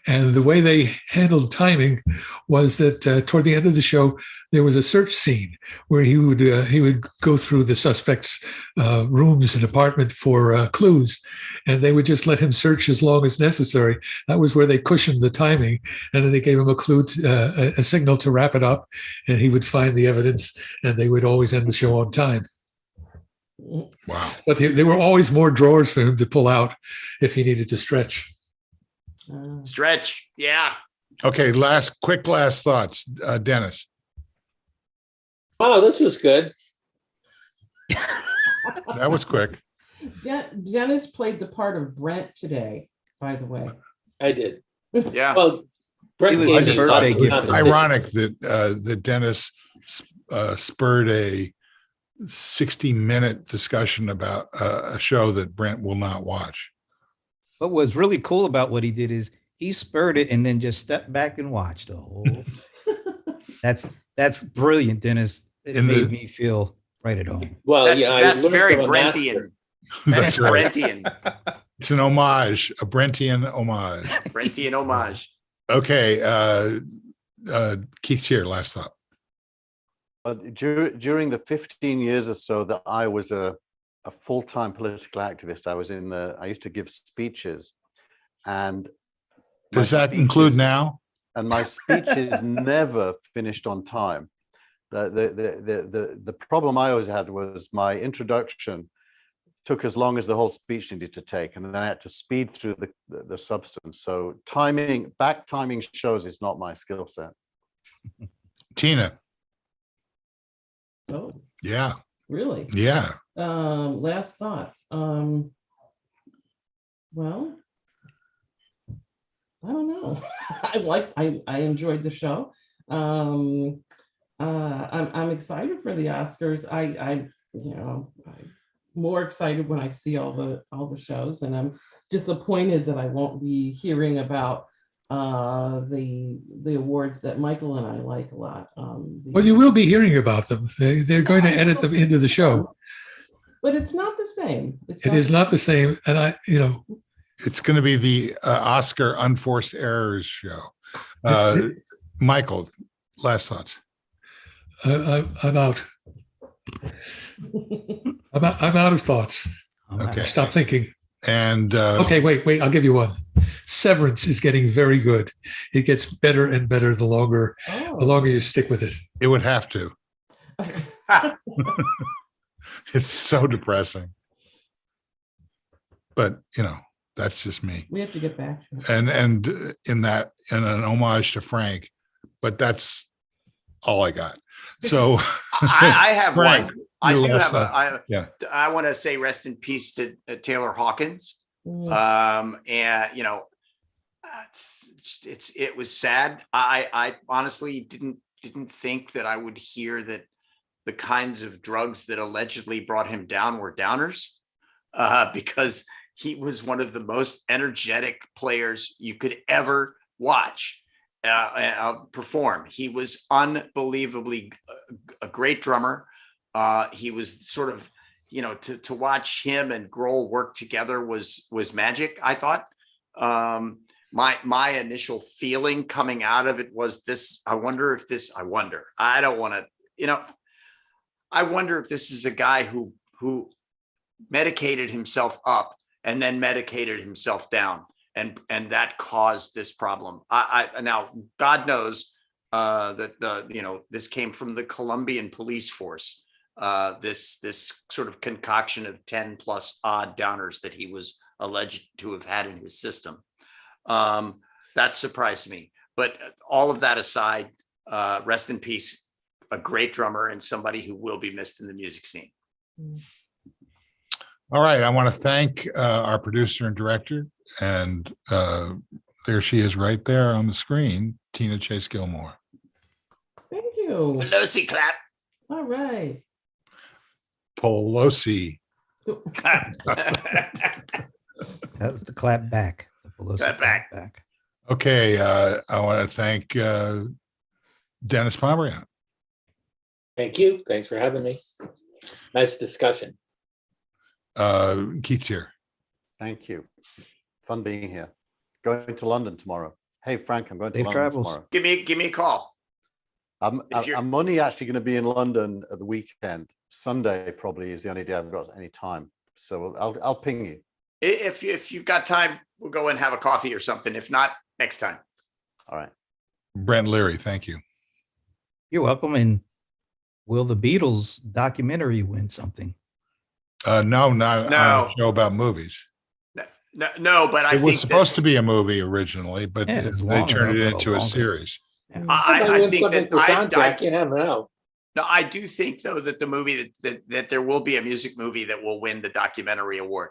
And the way they handled timing was that toward the end of the show, there was a search scene where he would go through the suspect's rooms and apartment for clues, and they would just let him search as long as necessary. That was where they cushioned the timing, and then they gave him a clue, a signal to wrap it up, and he would find the evidence, and they would always end the show on time. wow. But there were always more drawers for him to pull out if he needed to stretch. Stretch. Yeah. Okay, quick last thoughts, Dennis. Oh, this was good. That was quick. Dennis played the part of Brent today, by the way. I did. Yeah. Well, Brent It was gave his me birthday lots of gift. It's competition. ironic that Dennis spurred a 60-minute discussion about a show that Brent will not watch. What was really cool about what he did is he spurred it and then just stepped back and watched the whole. That's brilliant, Dennis. It In the- made me feel right at home. Well, That's, yeah, I that's learned very from a master. Brentian. That's right. Brentian. It's an homage, a Brentian homage. Brentian homage. Okay, Keith here, last thought. During the 15 years or so that I was a full-time political activist, I used to give speeches, and Does my that include speeches- now? And my speeches never finished on time. The problem I always had was my introduction took as long as the whole speech needed to take, and then I had to speed through the substance. So back timing shows is not my skill set. Tina. Oh, Yeah. really? Yeah. Last thoughts. Well, I don't know. I enjoyed the show. I'm excited for the Oscars. I'm more excited when I see all the shows, and I'm disappointed that I won't be hearing about the awards that Michael and I like a lot. Well, you will be hearing about them. They're going to edit them into the show. But it's not the same. It is not the same. And It's going to be the Oscar Unforced Errors show. Michael, last thoughts. I'm out. I'm out of thoughts. Okay. Stop thinking. And Okay, wait. I'll give you one. Severance is getting very good. It gets better and better the longer you stick with it. it would have to. It's so depressing. But, that's just me. We have to get back to it. And in an homage to Frank, but that's all I got. So I have Frank, one. I your do last have thought. Yeah. I want to say rest in peace to Taylor Hawkins. Mm. And it was sad. I honestly didn't think that I would hear that the kinds of drugs that allegedly brought him down were downers, because he was one of the most energetic players you could ever watch perform. He was unbelievably a great drummer. He was sort of, to watch him and Grohl work together was magic, I thought. My initial feeling coming out of it was this. I wonder. I don't want to, I wonder if this is a guy who medicated himself up and then medicated himself down, and that caused this problem. Now God knows that this came from the Colombian police force. This sort of concoction of 10 plus odd downers that he was alleged to have had in his system. That surprised me. But all of that aside, rest in peace, a great drummer and somebody who will be missed in the music scene. All right. I want to thank our producer and director. And there she is right there on the screen, Tina Chase Gillmor. Thank you. Pelosi clap. All right. Pelosi. That's the clap back. The Pelosi Clap back. Okay. I want to thank Dennis Pomerant. Thank you. Thanks for having me. Nice discussion. Keith here. Thank you. Fun being here. Going to London tomorrow. Hey, Frank, I'm going to Safe London travels. tomorrow. Give me a call. I'm only actually going to be in London at the weekend. Sunday probably is the only day I've got any time. So I'll ping you. If you've got time, we'll go and have a coffee or something. If not, next time. All right. Brent Leary, thank you. You're welcome. And will the Beatles documentary win something? No, not No. on a show about movies. No, but I It think was supposed to be a movie originally, but Yeah, it's they long turned it enough, into a longer. series. I think something that for soundtrack. You never know. No, I do think though that the movie that there will be a music movie that will win the documentary award.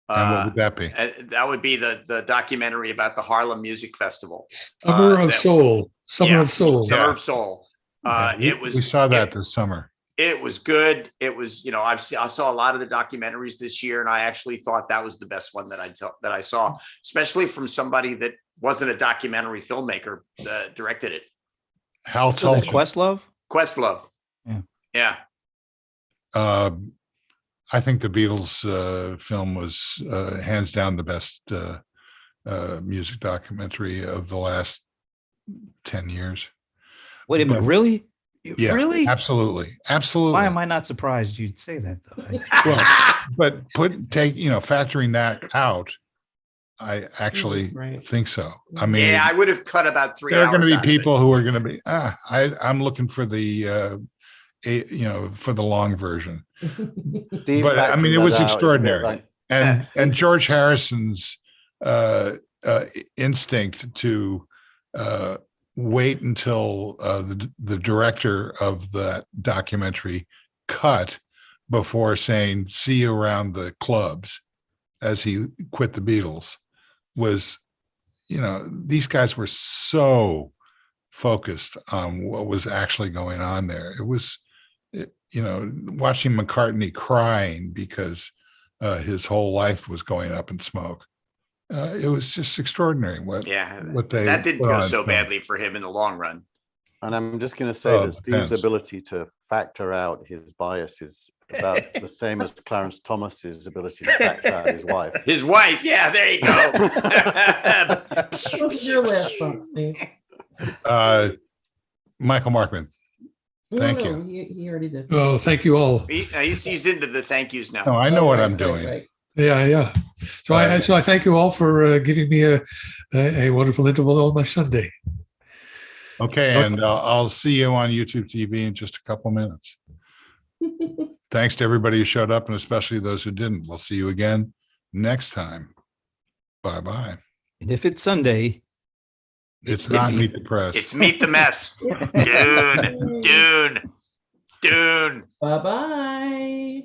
And what would that be? That would be the documentary about the Harlem Music Festival. Summer of that- Soul. Summer Yeah, of Soul. Summer Yeah. of Soul. Yeah, It was. we saw that this summer. It was good. It was, I saw a lot of the documentaries this year, and I actually thought that was the best one that I saw, especially from somebody that wasn't a documentary filmmaker that directed it. Hal Was that Tulcher. Questlove? Questlove. Yeah. I think the Beatles film was hands down the best music documentary of the last 10 years. Wait a minute, really? Yeah, Really? absolutely. Absolutely. Why am I not surprised you'd say that though? But factoring that out, I actually Right. think so. I mean, Yeah, I would have cut about 3 there are hours. going to out be of it. people who are going to be, I'm looking for the, for the long version. Steve But, I mean, factoring it was that out is a bit extraordinary. like- And George Harrison's instinct to wait until the director of that documentary cut before saying "see you around the clubs" as he quit the Beatles was, these guys were so focused on what was actually going on there. It was, watching McCartney crying because his whole life was going up in smoke. It was just extraordinary what That didn't put go on so film. badly for him in the long run. And I'm just going to say Oh, that Steve's depends. ability to factor out his bias is about the same as Clarence Thomas's ability to factor out his wife. His wife, yeah, there you go. What's your last thought, Steve? Michael Markman, thank you. He already did. Oh, thank you all. He's into the thank yous now. No, I know what I'm Right, doing. right. Yeah. So I thank you all for giving me a wonderful interval on my Sunday. Okay, and I'll see you on YouTube TV in just a couple minutes. Thanks to everybody who showed up, and especially those who didn't. We'll see you again next time. Bye-bye. And if it's Sunday, It's not Meet the Press. It's Meet the Mess. Dune. Bye-bye.